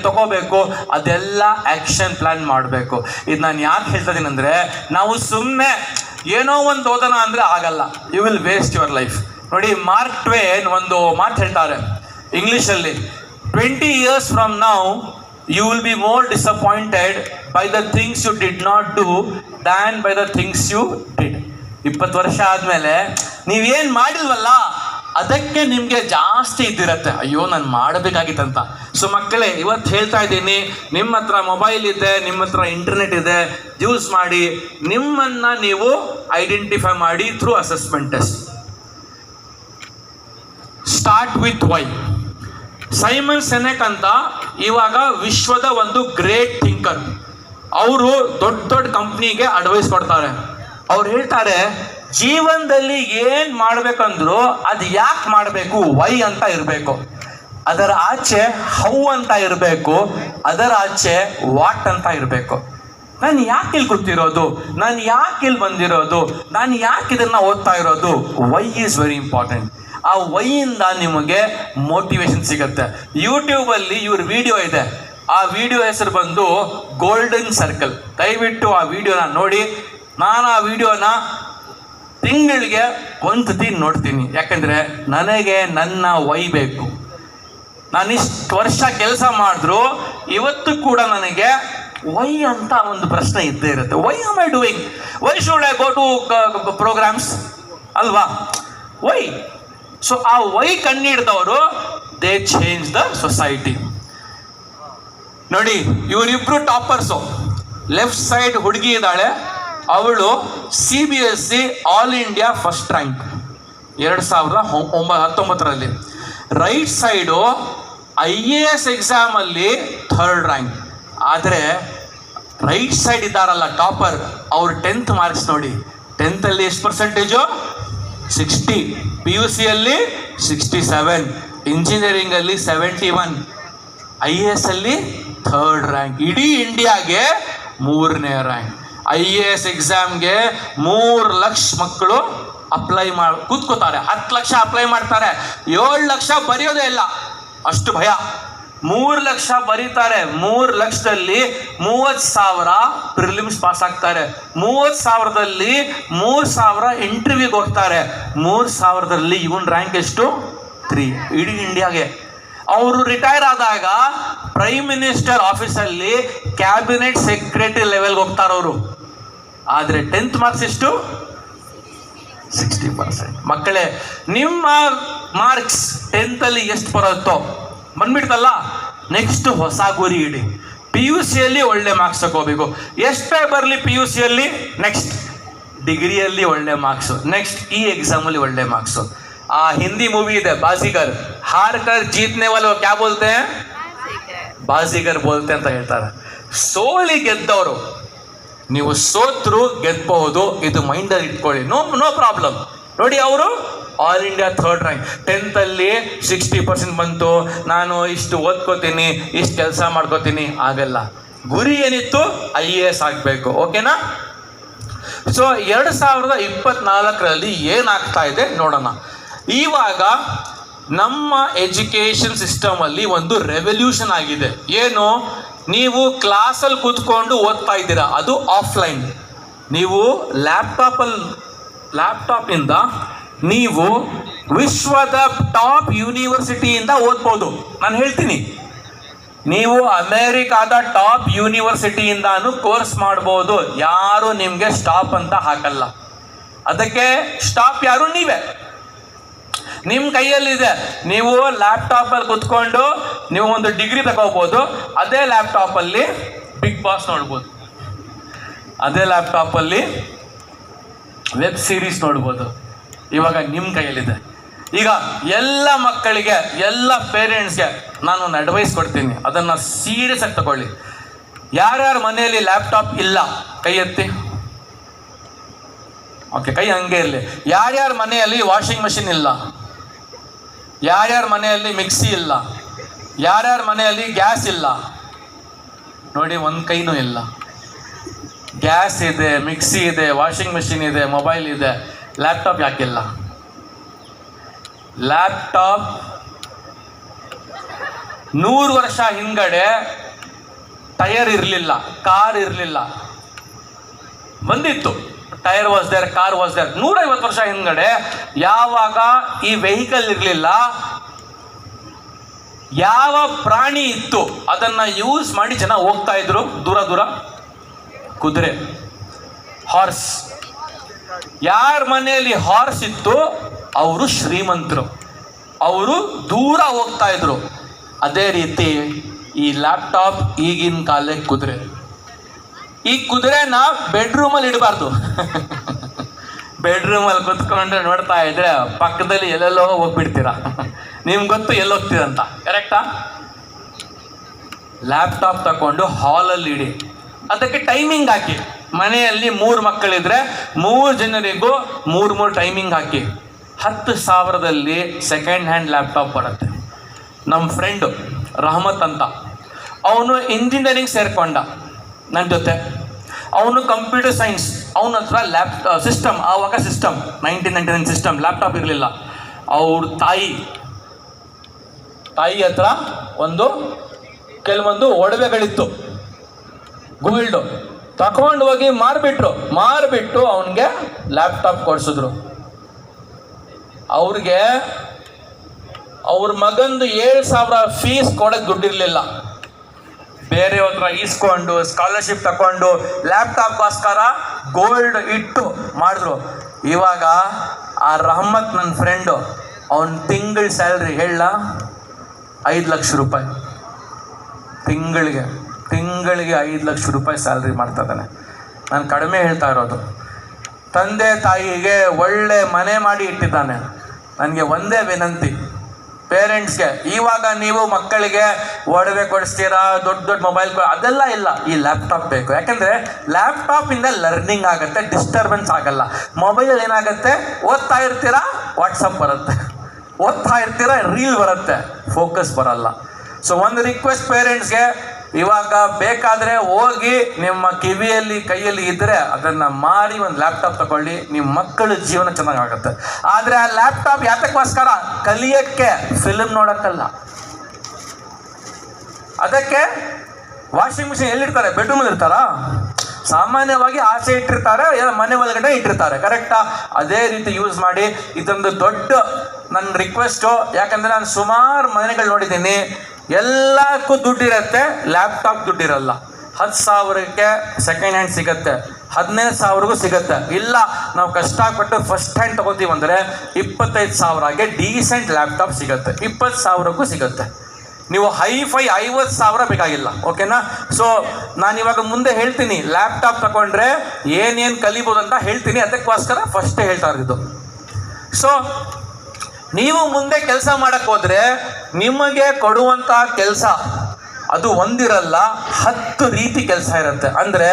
ತಗೋಬೇಕು, ಅದೆಲ್ಲ ಆಕ್ಷನ್ ಪ್ಲಾನ್ ಮಾಡಬೇಕು. ಇದು ನಾನು ಯಾಕೆ ಹೇಳ್ತಾ ಇದ್ದೀನಿ ಅಂದರೆ, ನಾವು ಸುಮ್ಮನೆ ಏನೋ ಒಂದು ಓದೋಣ ಅಂದರೆ ಆಗಲ್ಲ. You will waste your life. ನೋಡಿ, ಮಾರ್ಕ್ ಟ್ವೇನ್ ಒಂದು ಮಾತು ಹೇಳ್ತಾರೆ ಇಂಗ್ಲೀಷಲ್ಲಿ, 20 years from now you will be more disappointed by the things you did not do than by the things you did. 20 ವರ್ಷ ಆದಮೇಲೆ ನೀವೇನು ಮಾಡಿಲ್ವಲ್ಲ ಅದಕ್ಕೆ ನಿಮಗೆ ಜಾಸ್ತಿ ಇದ್ದಿರತ್ತೆ, ಅಯ್ಯೋ ನಾನು ಮಾಡಬೇಕಾಗಿತ್ತಂತ. ಸೊ ಮಕ್ಕಳೇ, ಇವತ್ತು ಹೇಳ್ತಾ ಇದ್ದೀನಿ, ನಿಮ್ಮ ಹತ್ರ ಮೊಬೈಲ್ ಇದೆ, ನಿಮ್ಮ ಹತ್ರ ಇಂಟರ್ನೆಟ್ ಇದೆ, ಯೂಸ್ ಮಾಡಿ. ನಿಮ್ಮನ್ನು ನೀವು ಐಡೆಂಟಿಫೈ ಮಾಡಿ through assessment test. Start with why. Simon Sinek ಅಂತ ಇವಾಗ ವಿಶ್ವದ ಒಂದು ಗ್ರೇಟ್ ಥಿಂಕರ್. ಅವರು ದೊಡ್ಡ ದೊಡ್ಡ ಕಂಪ್ನಿಗೆ ಅಡ್ವೈಸ್ ಕೊಡ್ತಾರೆ. ಅವ್ರು ಹೇಳ್ತಾರೆ, ಜೀವನದಲ್ಲಿ ಏನು ಮಾಡಬೇಕಂದ್ರು ಅದು ಯಾಕೆ ಮಾಡಬೇಕು, ವೈ ಅಂತ ಇರಬೇಕು. ಅದರ ಆಚೆ ಹೌ ಅಂತ ಇರಬೇಕು, ಅದರ ಆಚೆ ವಾಟ್ ಅಂತ ಇರಬೇಕು. ನಾನು ಯಾಕೆ ಇಲ್ಲಿ ಕೂತಿರೋದು, ನಾನು ಯಾಕೆ ಇಲ್ಲಿ ಬಂದಿರೋದು, ನಾನು ಯಾಕೆ ಇದನ್ನು ಓದ್ತಾ ಇರೋದು, ವೈ ಈಸ್ ವೆರಿ ಇಂಪಾರ್ಟೆಂಟ್. ಆ ವೈಯಿಂದ ನಿಮಗೆ ಮೋಟಿವೇಶನ್ ಸಿಗುತ್ತೆ. ಯೂಟ್ಯೂಬಲ್ಲಿ ಇವ್ರ ವಿಡಿಯೋ ಇದೆ, ಆ ವಿಡಿಯೋ ಹೆಸರು ಬಂದು ಗೋಲ್ಡನ್ ಸರ್ಕಲ್. ದಯವಿಟ್ಟು ಆ ವಿಡಿಯೋನ ನೋಡಿ. ನಾನು ಆ ವಿಡಿಯೋನ ತಿಂಗಳಿಗೆ ಒಂದು ಸತಿ ನೋಡ್ತೀನಿ. ಯಾಕಂದರೆ ನನಗೆ ನನ್ನ ವೈ ಬೇಕು. ನಾನು ಇಷ್ಟು ವರ್ಷ ಕೆಲಸ ಮಾಡಿದ್ರು ಇವತ್ತು ಕೂಡ ನನಗೆ ವೈ ಅಂತ ಒಂದು ಪ್ರಶ್ನೆ ಇದ್ದೇ ಇರುತ್ತೆ. Why am I doing, why should I go to programs ಅಲ್ವಾ? ವೈ. ಸೊ ಆ ವೈ ಕಂಡಿಡಿದವರು ದೇ ಚೇಂಜ್ ದ ಸೊಸೈಟಿ. ನೋಡಿ, ಇವರಿಬ್ರು ಟಾಪರ್ಸು. ಲೆಫ್ಟ್ ಸೈಡ್ ಹುಡುಗಿ ಇದ್ದಾಳೆ, ಅವಳು CBSE all India first rank 2019ರಲ್ಲಿ. ರೈಟ್ ಸೈಡು IAS ಎಕ್ಸಾಮಲ್ಲಿ ಥರ್ಡ್ ರ್ಯಾಂಕ್. ಆದರೆ ರೈಟ್ ಸೈಡ್ ಇದ್ದಾರಲ್ಲ ಟಾಪರ್, ಅವ್ರ 10th ಮಾರ್ಕ್ಸ್ ನೋಡಿ. 10th ಎಷ್ಟು ಪರ್ಸೆಂಟೇಜು? 60. PUCಯಲ್ಲಿ 67, ಇಂಜಿನಿಯರಿಂಗಲ್ಲಿ 71, IAS ಅಲ್ಲಿ ಥರ್ಡ್ ರ್ಯಾಂಕ್. ಇಡೀ ಇಂಡಿಯಾಗೆ 3ನೇ ರ್ಯಾಂಕ್. IAS ಎಕ್ಸಾಮ್ಗೆ 3 ಲಕ್ಷ ಮಕ್ಕಳು ಅಪ್ಲೈ ಕೂತ್ಕೋತಾರೆ. 10 ಲಕ್ಷ ಅಪ್ಲೈ ಮಾಡ್ತಾರೆ, 7 ಲಕ್ಷ ಬರೆಯೋದೇ ಇಲ್ಲ, ಅಷ್ಟು ಭಯ. 3 ಲಕ್ಷ ಬರೀತಾರೆ. 3 ಲಕ್ಷದಲ್ಲಿ 30,000 ಪ್ರಿಲಿಮ್ಸ್ ಪಾಸ್ ಆಗ್ತಾರೆ. 30,000ದಲ್ಲಿ 3,000 ಇಂಟರ್ವ್ಯೂಗೆ ಹೋಗ್ತಾರೆ. 3,000ದಲ್ಲಿ ಇವನ್ ರ್ಯಾಂಕ್ ಎಷ್ಟು? 3 ಇಡೀ ಇಂಡಿಯಾಗೆ. ಅವರು ರಿಟೈರ್ ಆದಾಗ ಪ್ರೈಮ್ ಮಿನಿಸ್ಟರ್ ಆಫೀಸಲ್ಲಿ ಕ್ಯಾಬಿನೆಟ್ ಸೆಕ್ರೆಟರಿ ಲೆವೆಲ್ಗೆ ಹೋಗ್ತಾರೆ ಅವರು. ಆದರೆ 10th ಮಾರ್ಕ್ಸ್ ಎಷ್ಟು? 60%. ಮಕ್ಕಳೇ, ನಿಮ್ಮ ಮಾರ್ಕ್ಸ್ 10th ಅಲ್ಲಿ ಎಷ್ಟು ಬರುತ್ತೋ ಬಂದ್ಬಿಡ್ತಲ್ಲ, ನೆಕ್ಸ್ಟ್ ಹೊಸ ಗುರಿ ಇಡಿ. PUCಯಲ್ಲಿ ಒಳ್ಳೆ ಮಾರ್ಕ್ಸ್ ತಗೋಬೇಕು. ಎಷ್ಟೇ ಬರಲಿ PUCಯಲ್ಲಿ, ನೆಕ್ಸ್ಟ್ ಡಿಗ್ರಿಯಲ್ಲಿ ಒಳ್ಳೆ ಮಾರ್ಕ್ಸು, ನೆಕ್ಸ್ಟ್ ಈ ಎಕ್ಸಾಮಲ್ಲಿ ಒಳ್ಳೆ ಮಾರ್ಕ್ಸು. ಆ ಹಿಂದಿ ಮೂವಿ ಇದೆ ಬಾಜಿಗರ್, ಹಾರ್ ಕರ್ ಜೀತನೆ ವಾಲೆ ಕ್ಯಾ ಬೋಲ್ತೆ ಹೈ? ಬಾಜಿಗರ್ ಬೋಲ್ತೆ ಅಂತ ಹೇಳ್ತಾರೆ. ಸೋಲಿ ಗೆದ್ದವರು, ನೀವು ಸೋತ್ರು ಗೆದ್ದಬಹುದು, ಇದು ಮೈಂಡಲ್ಲಿ ಇಟ್ಕೊಳ್ಳಿ. No problem. ನೋಡಿ, ಅವರು all India 3rd rank. 10th ಅಲ್ಲಿ 60% ಬಂತು, ನಾನು ಇಷ್ಟು ಓದ್ಕೋತೀನಿ, ಇಷ್ಟು ಕೆಲಸ ಮಾಡ್ಕೋತೀನಿ, ಆಗಲ್ಲ. ಗುರಿ ಏನಿತ್ತು? IAS ಆಗಬೇಕು. ಓಕೆನಾ? ಸೊ 2024ರಲ್ಲಿ ಏನಾಗ್ತಾ ಇದೆ ನೋಡೋಣ. ಇವಾಗ ನಮ್ಮ ಎಜುಕೇಷನ್ ಸಿಸ್ಟಮಲ್ಲಿ ಒಂದು ರೆವಲ್ಯೂಷನ್ ಆಗಿದೆ. ಏನು? ನೀವು ಕ್ಲಾಸಲ್ಲಿ ಕೂತ್ಕೊಂಡು ಓದ್ತಾ ಇದ್ದೀರಾ, ಅದು ಆಫ್ಲೈನ್. ನೀವು ಲ್ಯಾಪ್ಟಾಪಿಂದ ನೀವು ವಿಶ್ವದ ಟಾಪ್ ಯೂನಿವರ್ಸಿಟಿಯಿಂದ ಓದ್ಬೋದು. ನಾನು ಹೇಳ್ತೀನಿ, ನೀವು ಅಮೇರಿಕಾದ ಟಾಪ್ ಯೂನಿವರ್ಸಿಟಿಯಿಂದಾನು ಕೋರ್ಸ್ ಮಾಡ್ಬೋದು. ಯಾರು ನಿಮಗೆ ಸ್ಟಾಪ್ ಅಂತ ಹಾಕಲ್ಲ. ಅದಕ್ಕೆ ಸ್ಟಾಪ್ ಯಾರು? ನೀವೇ. ನಿಮ್ಮ ಕೈಯಲ್ಲಿದೆ. ನೀವು ಲ್ಯಾಪ್ಟಾಪಲ್ಲಿ ಕುತ್ಕೊಂಡು ನೀವು ಒಂದು ಡಿಗ್ರಿ ತಗೋಬೋದು. ಅದೇ ಲ್ಯಾಪ್ಟಾಪಲ್ಲಿ ಬಿಗ್ ಬಾಸ್ ನೋಡ್ಬೋದು, ಅದೇ ಲ್ಯಾಪ್ಟಾಪಲ್ಲಿ ವೆಬ್ ಸೀರೀಸ್ ನೋಡ್ಬೋದು. ಇವಾಗ ನಿಮ್ಮ ಕೈಯಲ್ಲಿದೆ. ಈಗ ಎಲ್ಲ ಮಕ್ಕಳಿಗೆ, ಎಲ್ಲ ಪೇರೆಂಟ್ಸ್ಗೆ ನಾನು ಒಂದು ಅಡ್ವೈಸ್ ಕೊಡ್ತೀನಿ, ಅದನ್ನು ಸೀರಿಯಸ್ ಆಗಿ ತಗೊಳ್ಳಿ. ಯಾರ್ಯಾರ ಮನೆಯಲ್ಲಿ ಲ್ಯಾಪ್ಟಾಪ್ ಇಲ್ಲ ಕೈ ಎತ್ತಿ. ಓಕೆ, ಕೈ ಹಂಗೆ ಇರಲಿ. ಯಾರ್ಯಾರ ಮನೆಯಲ್ಲಿ ವಾಷಿಂಗ್ ಮಷಿನ್ ಇಲ್ಲ? ಯಾರ್ಯಾರ ಮನೆಯಲ್ಲಿ ಮಿಕ್ಸಿ ಇಲ್ಲ? ಯಾರ್ಯಾರ ಮನೆಯಲ್ಲಿ ಗ್ಯಾಸ್ ಇಲ್ಲ? ನೋಡಿ, ಒಂದು ಕೈನೂ ಇಲ್ಲ. ಗ್ಯಾಸ್ ಇದೆ, ಮಿಕ್ಸಿ ಇದೆ, ವಾಷಿಂಗ್ ಮಷಿನ್ ಇದೆ, ಮೊಬೈಲ್ ಇದೆ, ಲ್ಯಾಪ್ಟಾಪ್ ಯಾಕಿಲ್ಲ? ಲ್ಯಾಪ್ಟಾಪ್ 100 ವರ್ಷ ಹಿಂಗಡೆ ಟೈರ್ ಇರಲಿಲ್ಲ, ಕಾರ್ ಇರಲಿಲ್ಲ. ಬಂದಿತ್ತು, tyre was there, car was there. 150 ವರ್ಷ ಹಿಂದ್ಗಡೆ ಯಾವಾಗ ಈ ವೆಹಿಕಲ್ ಇರಲಿಲ್ಲ, ಯಾವ ಪ್ರಾಣಿ ಇತ್ತು ಅದನ್ನ ಯೂಸ್ ಮಾಡಿ ಜನ ಹೋಗ್ತಾ ಇದ್ರು ದೂರ ದೂರ? ಕುದುರೆ, ಹಾರ್ಸ್. ಯಾರ ಮನೆಯಲ್ಲಿ ಹಾರ್ಸ್ ಇತ್ತು ಅವರು ಶ್ರೀಮಂತರು, ಅವರು ದೂರ ಹೋಗ್ತಾ ಇದ್ರು. ಅದೇ ರೀತಿ ಈ ಲ್ಯಾಪ್ಟಾಪ್ ಈಗಿನ ಕಾಲಕ್ಕೆ ಕುದುರೆ. ಈ ಕುದುರೆನ ಬೆಡ್ರೂಮಲ್ಲಿ ಇಡಬಾರ್ದು. ಬೆಡ್ರೂಮಲ್ಲಿ ಕುತ್ಕೊಂಡು ನೋಡ್ತಾ ಇದ್ರೆ ಪಕ್ಕದಲ್ಲಿ ಎಲ್ಲೆಲ್ಲೋ ಹೋಗ್ಬಿಡ್ತೀರಾ. ನಿಮ್ಗೆ ಗೊತ್ತು ಎಲ್ಲಿ ಹೋಗ್ತೀರಂತ, ಕರೆಕ್ಟಾ? ಲ್ಯಾಪ್ಟಾಪ್ ತಗೊಂಡು ಹಾಲಲ್ಲಿ ಇಡಿ. ಅದಕ್ಕೆ ಟೈಮಿಂಗ್ ಹಾಕಿ. ಮನೆಯಲ್ಲಿ 3 ಮಕ್ಕಳಿದ್ರೆ 3 ಜನರಿಗೂ 3 ಟೈಮಿಂಗ್ ಹಾಕಿ. 10,000ದಲ್ಲಿ ಸೆಕೆಂಡ್ ಹ್ಯಾಂಡ್ ಲ್ಯಾಪ್ಟಾಪ್ ಬರುತ್ತೆ. ನಮ್ಮ ಫ್ರೆಂಡು ರಹಮತ್ ಅಂತ, ಅವನು ಇಂಜಿನಿಯರಿಂಗ್ ಸೇರ್ಕೊಂಡ ನನ್ನ ಜೊತೆ. ಅವನು ಕಂಪ್ಯೂಟರ್ ಸೈನ್ಸ್, ಅವನ ಹತ್ರ ಸಿಸ್ಟಮ್, ಆವಾಗ ಸಿಸ್ಟಮ್ 1999 ಸಿಸ್ಟಮ್, ಲ್ಯಾಪ್ಟಾಪ್ ಇರಲಿಲ್ಲ. ಅವ್ರ ತಾಯಿ ಹತ್ರ ಕೆಲವೊಂದು ಒಡವೆಗಳಿತ್ತು, ಗೋಲ್ಡು. ತಗೊಂಡು ಹೋಗಿ ಮಾರಿಬಿಟ್ಟು ಅವನಿಗೆ ಲ್ಯಾಪ್ಟಾಪ್ ಕೊಡಿಸಿದ್ರು. ಅವ್ರಿಗೆ ಅವ್ರ ಮಗಂದು 7,000 ಫೀಸ್ ಕೊಡೋಕ್ಕೆ ದುಡ್ಡಿರಲಿಲ್ಲ. ಬೇರೆ ಹತ್ರ ಈಸ್ಕೊಂಡು ಸ್ಕಾಲರ್ಶಿಪ್ ತಗೊಂಡು ಲ್ಯಾಪ್ಟಾಪ್ಗೋಸ್ಕರ ಗೋಲ್ಡ್ ಇಟ್ಟು ಮಾಡಿದ್ರು. ಇವಾಗ ಆ ರಹಮತ್ ನನ್ನ ಫ್ರೆಂಡು, ಅವನ ತಿಂಗಳ ಸ್ಯಾಲ್ರಿ ಹೇಳ 5 ಲಕ್ಷ ರೂಪಾಯಿ. ತಿಂಗಳಿಗೆ 5 ಲಕ್ಷ ರೂಪಾಯಿ ಸ್ಯಾಲ್ರಿ ಮಾಡ್ತಾ ಇದ್ದಾನೆ. ನಾನು ಕಡಿಮೆ ಹೇಳ್ತಾ ಇರೋದು. ತಂದೆ ತಾಯಿಗೆ ಒಳ್ಳೆ ಮನೆ ಮಾಡಿ ಇಟ್ಟಿದ್ದಾನೆ. ನನಗೆ ಒಂದೇ ವಿನಂತಿ ಪೇರೆಂಟ್ಸ್ಗೆ, ಇವಾಗ ನೀವು ಮಕ್ಕಳಿಗೆ ಒಡವೆ ಕೊಡಿಸ್ತೀರಾ, ದೊಡ್ಡ ಮೊಬೈಲ್ ಅದೆಲ್ಲ ಇಲ್ಲ, ಈ ಲ್ಯಾಪ್ಟಾಪ್ ಬೇಕು. ಯಾಕೆಂದರೆ ಲ್ಯಾಪ್ಟಾಪಿಂದ ಲರ್ನಿಂಗ್ ಆಗುತ್ತೆ, ಡಿಸ್ಟರ್ಬೆನ್ಸ್ ಆಗಲ್ಲ. ಮೊಬೈಲಲ್ಲಿ ಏನಾಗುತ್ತೆ, ಓದ್ತಾ ಇರ್ತೀರಾ ವಾಟ್ಸಪ್ ಬರುತ್ತೆ, ಓದ್ತಾ ಇರ್ತೀರಾ ರೀಲ್ ಬರುತ್ತೆ, ಫೋಕಸ್ ಬರಲ್ಲ. ಸೊ ಒಂದು ರಿಕ್ವೆಸ್ಟ್ ಪೇರೆಂಟ್ಸ್ಗೆ, ಇವಾಗ ಬೇಕಾದರೆ ಹೋಗಿ ನಿಮ್ಮ ಕಿವಿಯಲ್ಲಿ ಕೈಯಲ್ಲಿ ಇದ್ದರೆ ಅದನ್ನು ಮಾರಿ ಒಂದು ಲ್ಯಾಪ್ಟಾಪ್ ತಗೊಳ್ಳಿ, ನಿಮ್ಮ ಮಕ್ಕಳ ಜೀವನ ಚೆನ್ನಾಗಾಗುತ್ತೆ. ಆದರೆ ಆ ಲ್ಯಾಪ್ಟಾಪ್ ಯಾತಕ್ಕೋಸ್ಕರ? ಕಲಿಯೋಕ್ಕೆ, ಫಿಲ್ಮ್ ನೋಡೋಕ್ಕಲ್ಲ. ಅದಕ್ಕೆ ವಾಷಿಂಗ್ ಮಿಷಿನ್ ಎಲ್ಲಿರ್ತಾರೆ? ಬೆಡ್ರೂಮಲ್ಲಿ ಇರ್ತಾರಾ? ಸಾಮಾನ್ಯವಾಗಿ ಆಚೆ ಇಟ್ಟಿರ್ತಾರೆ, ಮನೆ ಒಳಗಡೆ ಇಟ್ಟಿರ್ತಾರೆ, ಕರೆಕ್ಟಾ? ಅದೇ ರೀತಿ ಯೂಸ್ ಮಾಡಿ. ಇದೊಂದು ದೊಡ್ಡ ನನ್ನ ರಿಕ್ವೆಸ್ಟು. ಯಾಕಂದರೆ ನಾನು ಸುಮಾರು ಮನೆಗಳು ನೋಡಿದ್ದೀನಿ, ಎಲ್ಲಕ್ಕೂ ದುಡ್ಡಿರುತ್ತೆ, ಲ್ಯಾಪ್ಟಾಪ್ ದುಡ್ಡಿರಲ್ಲ. 10,000ಕ್ಕೆ ಸೆಕೆಂಡ್ ಹ್ಯಾಂಡ್ ಸಿಗುತ್ತೆ, 15,000ಗೂ ಸಿಗುತ್ತೆ. ಇಲ್ಲ ನಾವು ಕಷ್ಟಪಟ್ಟು ಫಸ್ಟ್ ಹ್ಯಾಂಡ್ ತಗೋತೀವಿ ಅಂದರೆ 25,000ಗೆ ಡೀಸೆಂಟ್ ಲ್ಯಾಪ್ಟಾಪ್ ಸಿಗುತ್ತೆ, 20,000ಕ್ಕೂ ಸಿಗುತ್ತೆ. ನೀವು ಹೈಫೈ 50,000 ಬೇಕಾಗಿಲ್ಲ. ಓಕೆನಾ? ಸೊ ನಾನಿವಾಗ ಮುಂದೆ ಹೇಳ್ತೀನಿ, ಲ್ಯಾಪ್ಟಾಪ್ ತಗೊಂಡ್ರೆ ಏನೇನು ಕಲಿಬೋದು ಅಂತ ಹೇಳ್ತೀನಿ. ಅದಕ್ಕೋಸ್ಕರ ಫಸ್ಟೇ ಹೇಳ್ತಾ ಇರೋದು. ಸೊ ನೀವು ಮುಂದೆ ಕೆಲಸ ಮಾಡಕ್ಕೆ ಹೋದ್ರೆ ನಿಮಗೆ ಕೊಡುವಂತಹ ಕೆಲಸ ಅದು ಒಂದಿರಲ್ಲ, 10 ರೀತಿ ಕೆಲಸ ಇರುತ್ತೆ. ಅಂದರೆ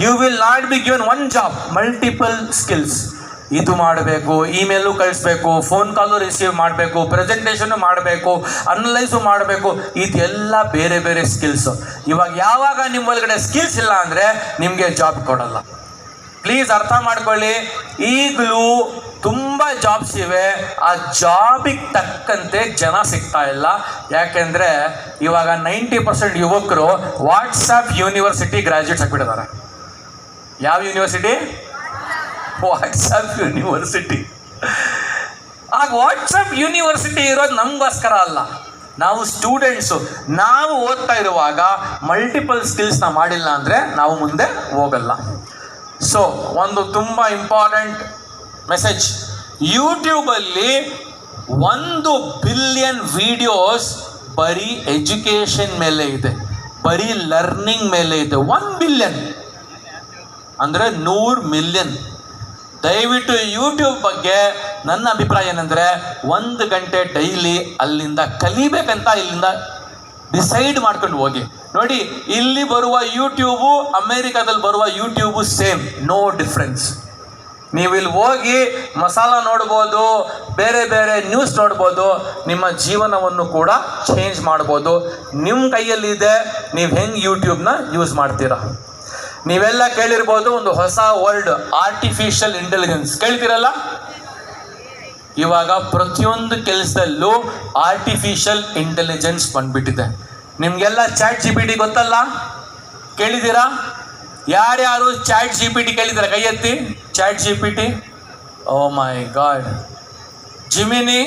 you will not be given one job, multiple skills. ಇದು ಮಾಡಬೇಕು, ಇಮೇಲು ಕಳಿಸ್ಬೇಕು, ಫೋನ್ ಕಾಲು ರಿಸೀವ್ ಮಾಡಬೇಕು, ಪ್ರೆಸೆಂಟೇಷನ್ ಮಾಡಬೇಕು, ಅನಲೈಸು ಮಾಡಬೇಕು, ಇದೆಲ್ಲ ಬೇರೆ ಬೇರೆ ಸ್ಕಿಲ್ಸು. ಇವಾಗ ಯಾವಾಗ ನಿಮ್ಮ ಒಳಗಡೆ ಸ್ಕಿಲ್ಸ್ ಇಲ್ಲ ಅಂದರೆ ನಿಮಗೆ ಜಾಬ್ ಕೊಡಲ್ಲ. ಪ್ಲೀಸ್ ಅರ್ಥ ಮಾಡ್ಕೊಳ್ಳಿ. ಈಗಲೂ ತುಂಬ ಜಾಬ್ಸ್ ಇವೆ, ಆ ಜಾಬಿಗೆ ತಕ್ಕಂತೆ ಜನ ಸಿಗ್ತಾ ಇಲ್ಲ. ಯಾಕೆಂದರೆ ಇವಾಗ 90% ಯುವಕರು ವಾಟ್ಸಪ್ ಯೂನಿವರ್ಸಿಟಿ ಗ್ರ್ಯಾಜುಯೇಟ್ಸ್ ಆಗಿಬಿಟ್ಟಿದ್ದಾರೆ. ಯಾವ ಯೂನಿವರ್ಸಿಟಿ? WhatsApp university. ಆಗ ವಾಟ್ಸಪ್ ಯೂನಿವರ್ಸಿಟಿ ಇರೋದು ನಮಗೋಸ್ಕರ ಅಲ್ಲ, ನಾವು ಸ್ಟೂಡೆಂಟ್ಸು. ನಾವು ಓದ್ತಾ ಇರುವಾಗ ಮಲ್ಟಿಪಲ್ ಸ್ಕಿಲ್ಸ್ನ ಮಾಡಿಲ್ಲ ಅಂದರೆ ನಾವು ಮುಂದೆ ಹೋಗಲ್ಲ. ಸೊ ಒಂದು ತುಂಬ ಇಂಪಾರ್ಟೆಂಟ್ ಮೆಸೇಜ್, ಯೂಟ್ಯೂಬಲ್ಲಿ 1 ಬಿಲಿಯನ್ ವಿಡಿಯೋಸ್ ಬರೀ ಎಜುಕೇಷನ್ ಮೇಲೆ ಇದೆ, ಬರೀ ಲರ್ನಿಂಗ್ ಮೇಲೆ ಇದೆ. 1 ಬಿಲಿಯನ್ ಅಂದರೆ 100 ಮಿಲಿಯನ್. ದಯವಿಟ್ಟು ಯೂಟ್ಯೂಬ್ ಬಗ್ಗೆ ನನ್ನ ಅಭಿಪ್ರಾಯ ಏನಂದರೆ 1 ಗಂಟೆ ಡೈಲಿ ಅಲ್ಲಿಂದ ಕಲಿಬೇಕಂತ ಇಲ್ಲಿಂದ ಡಿಸೈಡ್ ಮಾಡ್ಕೊಂಡು ಹೋಗಿ. ನೋಡಿ, ಇಲ್ಲಿ ಬರುವ ಯೂಟ್ಯೂಬು ಅಮೇರಿಕಾದಲ್ಲಿ ಬರುವ ಯೂಟ್ಯೂಬು ಸೇಮ್, ನೋ ಡಿಫ್ರೆನ್ಸ್. ನೀವು ಇಲ್ಲಿ ಹೋಗಿ ಮಸಾಲ ನೋಡ್ಬೋದು, ಬೇರೆ ಬೇರೆ ನ್ಯೂಸ್ ನೋಡ್ಬೋದು, ನಿಮ್ಮ ಜೀವನವನ್ನು ಕೂಡ ಚೇಂಜ್ ಮಾಡ್ಬೋದು. ನಿಮ್ಮ ಕೈಯಲ್ಲಿದೆ, ನೀವು ಹೆಂಗೆ ಯೂಟ್ಯೂಬ್ನ ಯೂಸ್ ಮಾಡ್ತೀರಾ. ನೀವೆಲ್ಲ ಕೇಳಿರ್ಬೋದು ಒಂದು ಹೊಸ ವರ್ಡ್, ಆರ್ಟಿಫಿಷಿಯಲ್ ಇಂಟೆಲಿಜೆನ್ಸ್. ಕೇಳ್ತೀರಲ್ಲ? ಇವಾಗ ಪ್ರತಿಯೊಂದು ಕೆಲಸದಲ್ಲೂ ಆರ್ಟಿಫಿಷಿಯಲ್ ಇಂಟೆಲಿಜೆನ್ಸ್ ಬಂದ್ಬಿಟ್ಟಿದೆ. ನಿಮಗೆಲ್ಲ ಚಾಟ್ GPT ಗೊತ್ತಲ್ಲ? ಕೇಳಿದ್ದೀರಾ? ಯಾರ್ಯಾರು ಚಾಟ್ GPT ಕೇಳಿದ್ದೀರಾ? ಕೈ ಎತ್ತಿ. ಚಾಟ್ GPT, ಓ ಮೈ ಗಾಡ್. ಜಿಮಿನಿ,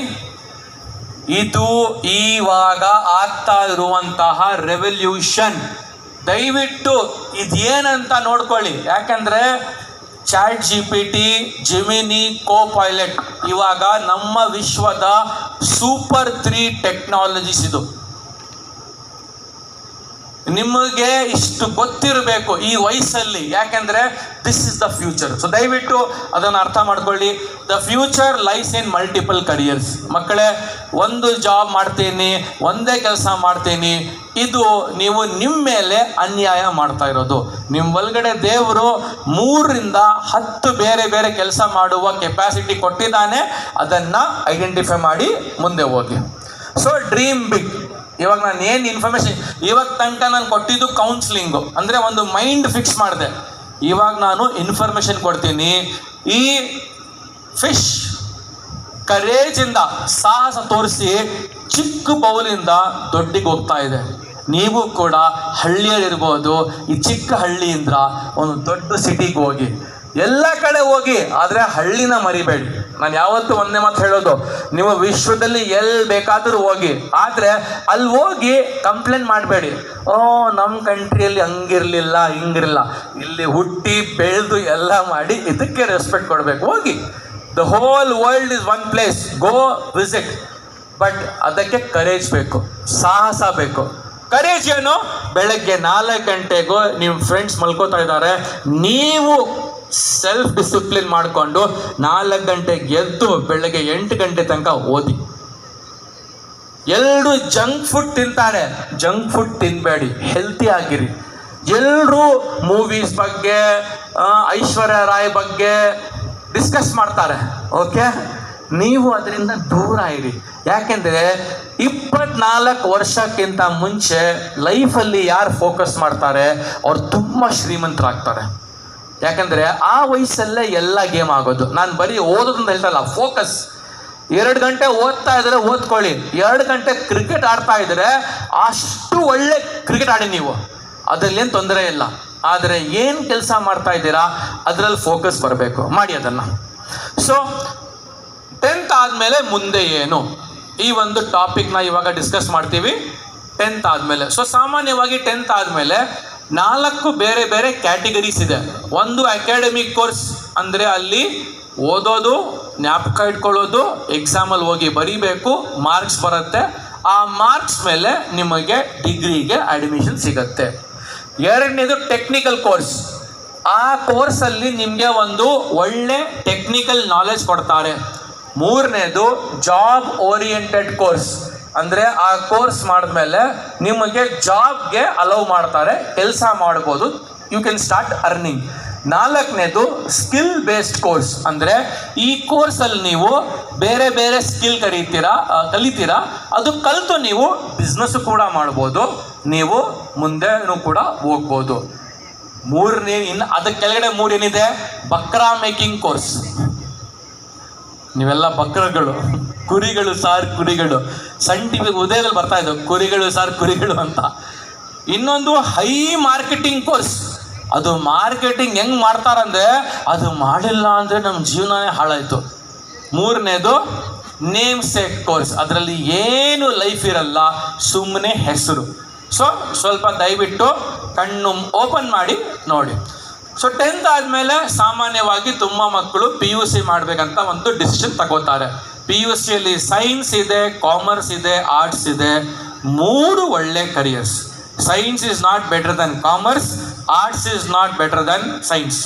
ಇದು ಇವಾಗ ಆಗ್ತಾ ಇರುವಂತಹ ರೆವಲ್ಯೂಷನ್. ದಯವಿಟ್ಟು ಇದೇನಂತ ನೋಡ್ಕೊಳ್ಳಿ. ಯಾಕಂದರೆ ಚಾಟ್ GPT, ಜಿಮಿನಿ, ಕೋಪೈಲಟ್ ಇವಾಗ ನಮ್ಮ ವಿಶ್ವದ ಸೂಪರ್ 3 ಟೆಕ್ನಾಲಜೀಸ್. ಇದು ನಿಮಗೆ ಇಷ್ಟು ಗೊತ್ತಿರಬೇಕು ಈ ವಯಸ್ಸಲ್ಲಿ, ಯಾಕೆಂದರೆ this is the future. So ದಯವಿಟ್ಟು ಅದನ್ನು ಅರ್ಥ ಮಾಡ್ಕೊಳ್ಳಿ. The future lies in multiple careers. ಮಕ್ಕಳೇ, ಒಂದು ಜಾಬ್ ಮಾಡ್ತೀನಿ, ಒಂದೇ ಕೆಲಸ ಮಾಡ್ತೀನಿ, ಇದು ನೀವು ನಿಮ್ಮ ಮೇಲೆ ಅನ್ಯಾಯ ಮಾಡ್ತಾ ಇರೋದು. ನಿಮ್ಮ ಒಳಗಡೆ ದೇವರು 3ರಿಂದ 10 ಬೇರೆ ಬೇರೆ ಕೆಲಸ ಮಾಡುವ ಕೆಪಾಸಿಟಿ ಕೊಟ್ಟಿದ್ದಾನೆ. ಅದನ್ನು ಐಡೆಂಟಿಫೈ ಮಾಡಿ ಮುಂದೆ ಹೋಗಿ. So dream big. ಇವಾಗ ನಾನು ಏನು ಇನ್ಫಾರ್ಮೇಷನ್, ಇವಾಗ ತನಕ ನಾನು ಕೊಟ್ಟಿದ್ದು ಕೌನ್ಸ್ಲಿಂಗು, ಅಂದರೆ ಒಂದು ಮೈಂಡ್ ಫಿಕ್ಸ್ ಮಾಡಿದೆ. ಇವಾಗ ನಾನು ಇನ್ಫಾರ್ಮೇಷನ್ ಕೊಡ್ತೀನಿ. ಈ ಫಿಶ್ ಕರೇಜಿಂದ ಸಾಹಸ ತೋರಿಸಿ ಚಿಕ್ಕ ಬೌಲಿಂದ ದೊಡ್ಡಿಗೆ ಹೋಗ್ತಾ ಇದೆ. ನೀವು ಕೂಡ ಹಳ್ಳಿಯಲ್ಲಿರ್ಬೋದು, ಈ ಚಿಕ್ಕ ಹಳ್ಳಿಯಿಂದ ಒಂದು ದೊಡ್ಡ ಸಿಟಿಗೆ ಹೋಗಿ, ಎಲ್ಲ ಕಡೆ ಹೋಗಿ, ಆದರೆ ಹಳ್ಳಿನ ಮರಿಬೇಡಿ. ನಾನು ಯಾವತ್ತೂ ಒಂದೇ ಮಾತು ಹೇಳೋದು, ನೀವು ವಿಶ್ವದಲ್ಲಿ ಎಲ್ಲಿ ಬೇಕಾದರೂ ಹೋಗಿ, ಆದರೆ ಅಲ್ಲಿ ಹೋಗಿ ಕಂಪ್ಲೇಂಟ್ ಮಾಡಬೇಡಿ. ನಮ್ಮ ಕಂಟ್ರಿಯಲ್ಲಿ ಹಂಗಿರಲಿಲ್ಲ, ಹಿಂಗಿರಲಿಲ್ಲ. ಇಲ್ಲಿ ಹುಟ್ಟಿ ಬೆಳೆದು ಎಲ್ಲ ಮಾಡಿ ಇದಕ್ಕೆ ರೆಸ್ಪೆಕ್ಟ್ ಕೊಡಬೇಕು. ಹೋಗಿ, the whole world is one place, go visit. But ಅದಕ್ಕೆ ಕರೇಜ್ ಬೇಕು, ಸಾಹಸ ಬೇಕು. ಕರೇಜ್ ಏನು? ಬೆಳಗ್ಗೆ 4 ಗಂಟೆಗೂ ನಿಮ್ಮ ಫ್ರೆಂಡ್ಸ್ ಮಲ್ಕೋತಾ ಇದ್ದಾರೆ, ನೀವು ಸೆಲ್ಫ್ ಡಿಸಿಪ್ಲಿನ್ ಮಾಡಿಕೊಂಡು 4 ಗಂಟೆಗೆ ಎದ್ದು ಬೆಳಗ್ಗೆ 8 ಗಂಟೆ ತನಕ ಓದಿ. ಎಲ್ಲರೂ ಜಂಕ್ ಫುಡ್ ತಿಂತಾರೆ, ಜಂಕ್ ಫುಡ್ ತಿನ್ನಬೇಡಿ, ಹೆಲ್ತಿ ಆಗಿರಿ. ಎಲ್ಲರೂ ಮೂವೀಸ್ ಬಗ್ಗೆ, ಐಶ್ವರ್ಯ ರಾಯ್ ಬಗ್ಗೆ ಡಿಸ್ಕಸ್ ಮಾಡ್ತಾರೆ. ಓಕೆ, ನೀವು ಅದರಿಂದ ದೂರ ಇರಿ. ಯಾಕೆಂದರೆ 24 ವರ್ಷಕ್ಕಿಂತ ಮುಂಚೆ ಲೈಫಲ್ಲಿ ಯಾರು ಫೋಕಸ್ ಮಾಡ್ತಾರೆ ಅವ್ರು ತುಂಬ ಶ್ರೀಮಂತರಾಗ್ತಾರೆ. ಯಾಕಂದರೆ ಆ ವಯಸ್ಸಲ್ಲೇ ಎಲ್ಲ ಗೇಮ್ ಆಗೋದು. ನಾನು ಬರೀ ಓದೋದಂತ ಹೇಳ್ತಲ್ಲ, ಫೋಕಸ್. 2 ಗಂಟೆ ಓದ್ತಾ ಇದ್ರೆ ಓದ್ಕೊಳ್ಳಿ, 2 ಗಂಟೆ ಕ್ರಿಕೆಟ್ ಆಡ್ತಾ ಇದ್ರೆ ಅಷ್ಟು ಒಳ್ಳೆ ಕ್ರಿಕೆಟ್ ಆಡಿ ನೀವು, ಅದರಲ್ಲೇನು ತೊಂದರೆ ಇಲ್ಲ. ಆದರೆ ಏನು ಕೆಲಸ ಮಾಡ್ತಾ ಇದ್ದೀರಾ ಅದರಲ್ಲಿ ಫೋಕಸ್ ಬರಬೇಕು, ಮಾಡಿ ಅದನ್ನು. ಸೊ 10th ಆದಮೇಲೆ ಮುಂದೆ ಏನು, ಈ ಒಂದು ಟಾಪಿಕ್ನ ಇವಾಗ ಡಿಸ್ಕಸ್ ಮಾಡ್ತೀವಿ. 10th ಆದಮೇಲೆ, ಸೊ ಸಾಮಾನ್ಯವಾಗಿ 10th ಆದಮೇಲೆ 4 ಬೇರೆ ಬೇರೆ ಕ್ಯಾಟಗರೀಸ್ ಇದೆ. ಒಂದು ಅಕಾಡೆಮಿಕ್ ಕೋರ್ಸ್, ಅಂದರೆ ಅಲ್ಲಿ ಓದೋದು, ಜ್ಞಾಪಕ ಇಟ್ಕೊಳ್ಳೋದು, ಎಕ್ಸಾಮಲ್ಲಿ ಹೋಗಿ ಬರೀಬೇಕು, ಮಾರ್ಕ್ಸ್ ಬರುತ್ತೆ. ಆ ಮಾರ್ಕ್ಸ್ ಮೇಲೆ ನಿಮಗೆ ಡಿಗ್ರಿಗೆ ಅಡ್ಮಿಷನ್ ಸಿಗುತ್ತೆ. ಎರಡನೇದು ಟೆಕ್ನಿಕಲ್ ಕೋರ್ಸ್. ಆ ಕೋರ್ಸಲ್ಲಿ ನಿಮಗೆ ಒಂದು ಒಳ್ಳೆ ಟೆಕ್ನಿಕಲ್ ನಾಲೆಜ್ ಕೊಡ್ತಾರೆ. ಮೂರನೇದು ಜಾಬ್ ಓರಿಯೆಂಟೆಡ್ ಕೋರ್ಸ್, ಅಂದರೆ ಆ ಕೋರ್ಸ್ ಮಾಡಿದ್ಮೇಲೆ ನಿಮಗೆ ಜಾಬ್ಗೆ ಅಲೌ ಮಾಡ್ತಾರೆ, ಕೆಲಸ ಮಾಡ್ಬೋದು, ಯು ಕ್ಯಾನ್ ಸ್ಟಾರ್ಟ್ ಅರ್ನಿಂಗ್. ನಾಲ್ಕನೇದು ಸ್ಕಿಲ್ ಬೇಸ್ಡ್ ಕೋರ್ಸ್, ಅಂದರೆ ಈ ಕೋರ್ಸಲ್ಲಿ ನೀವು ಬೇರೆ ಬೇರೆ ಸ್ಕಿಲ್ ಕಲಿತೀರಾ, ಅದು ಕಲಿತು ನೀವು ಬಿಸ್ನೆಸ್ಸು ಕೂಡ ಮಾಡ್ಬೋದು, ನೀವು ಮುಂದೆನೂ ಕೂಡ ಹೋಗ್ಬೋದು. ಮೂರನೇ, ಇನ್ನು ಅದಕ್ಕೆ ಕೆಳಗಡೆ 3 ಏನಿದೆ, ಬಕ್ರಾ ಮೇಕಿಂಗ್ ಕೋರ್ಸ್. ನೀವೆಲ್ಲ ಬಕ್ರಗಳು, ಕುರಿಗಳು ಸಾರ್ ಕುರಿಗಳು, ಸನ್ ಟಿವಿ ಉದಯದಲ್ಲಿ ಬರ್ತಾ ಇದ್ದವು ಕುರಿಗಳು ಸಾರ್ ಕುರಿಗಳು ಅಂತ. ಇನ್ನೊಂದು ಹೈ ಮಾರ್ಕೆಟಿಂಗ್ ಕೋರ್ಸ್. ಅದು ಮಾರ್ಕೆಟಿಂಗ್ ಹೆಂಗೆ ಮಾಡ್ತಾರಂದರೆ, ಅದು ಮಾಡಿಲ್ಲ ಅಂದರೆ ನಮ್ಮ ಜೀವನನೇ ಹಾಳಾಯಿತು. ಮೂರನೇದು ನೇಮ್ ಸೇಕ್ ಕೋರ್ಸ್, ಅದರಲ್ಲಿ ಏನು ಲೈಫ್ ಇರಲ್ಲ, ಸುಮ್ಮನೆ ಹೆಸರು. ಸೊ ಸ್ವಲ್ಪ ದಯವಿಟ್ಟು ಕಣ್ಣು ಓಪನ್ ಮಾಡಿ ನೋಡಿ. ಸೊ 10th ಆದಮೇಲೆ ಸಾಮಾನ್ಯವಾಗಿ ತುಂಬ ಮಕ್ಕಳು PUC ಮಾಡಬೇಕಂತ ಒಂದು ಡಿಸಿಷನ್ ತಗೋತಾರೆ. PUCಯಲ್ಲಿ ಸೈನ್ಸ್ ಇದೆ, ಕಾಮರ್ಸ್ ಇದೆ, ಆರ್ಟ್ಸ್ ಇದೆ, 3 ಒಳ್ಳೆ careers. Science is not better than commerce, arts is not better than science.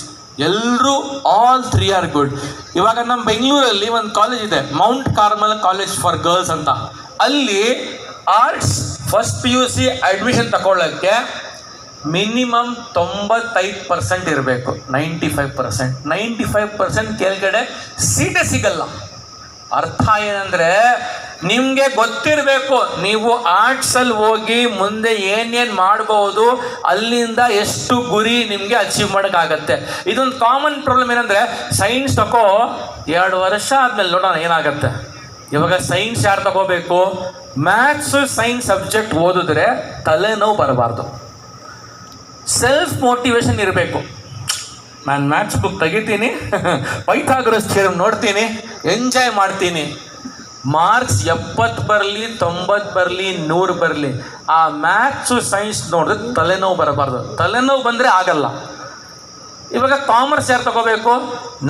ಎಲ್ಲರೂ ಆಲ್ 3 ಆರ್ ಗುಡ್. ಇವಾಗ ನಮ್ಮ ಬೆಂಗಳೂರಲ್ಲಿ ಒಂದು ಕಾಲೇಜ್ ಇದೆ, Mount Carmel college for girls ಅಂತ. ಅಲ್ಲಿ ಆರ್ಟ್ಸ್ ಫಸ್ಟ್ PUC ಅಡ್ಮಿಷನ್ ತಗೊಳ್ಳೋಕ್ಕೆ ಮಿನಿಮಮ್ 95% ಇರಬೇಕು. 95% ಕೆಳಗಡೆ ಸೀಟೇ ಸಿಗಲ್ಲ. ಅರ್ಥ ಏನಂದರೆ, ನಿಮಗೆ ಗೊತ್ತಿರಬೇಕು ನೀವು ಆರ್ಟ್ಸಲ್ಲಿ ಹೋಗಿ ಮುಂದೆ ಏನೇನು ಮಾಡ್ಬೋದು, ಅಲ್ಲಿಂದ ಎಷ್ಟು ಗುರಿ ನಿಮಗೆ ಅಚೀವ್ ಮಾಡೋಕ್ಕಾಗತ್ತೆ. ಇದೊಂದು ಕಾಮನ್ ಪ್ರಾಬ್ಲಮ್ ಏನಂದರೆ, ಸೈನ್ಸ್ ತಗೋ 2 ವರ್ಷ ಆದಮೇಲೆ ನೋಡೋಣ ಏನಾಗತ್ತೆ. ಇವಾಗ ಸೈನ್ಸ್ ಯಾರು ತಗೋಬೇಕು? ಮ್ಯಾಥ್ಸು ಸೈನ್ಸ್ ಸಬ್ಜೆಕ್ಟ್ ಓದಿದ್ರೆ ತಲೆನೋವು ಬರಬಾರ್ದು, ಸೆಲ್ಫ್ ಮೋಟಿವೇಶನ್ ಇರಬೇಕು. ನಾನು ಮ್ಯಾಥ್ಸ್ ಬುಕ್ ತೆಗಿತೀನಿ, ಪೈಥಾಗರಸ್ ಥಿಯರಮ್ ನೋಡ್ತೀನಿ, ಎಂಜಾಯ್ ಮಾಡ್ತೀನಿ. ಮಾರ್ಕ್ಸ್ 70 ಬರಲಿ, 90 ಬರಲಿ, 100 ಬರಲಿ, ಆ ಮ್ಯಾಥ್ಸು ಸೈನ್ಸ್ ನೋಡಿದ್ರೆ ತಲೆನೋವು ಬರಬಾರ್ದು. ತಲೆನೋವು ಬಂದರೆ ಆಗಲ್ಲ. ಇವಾಗ ಕಾಮರ್ಸ್ ಯಾರು ತಗೋಬೇಕು?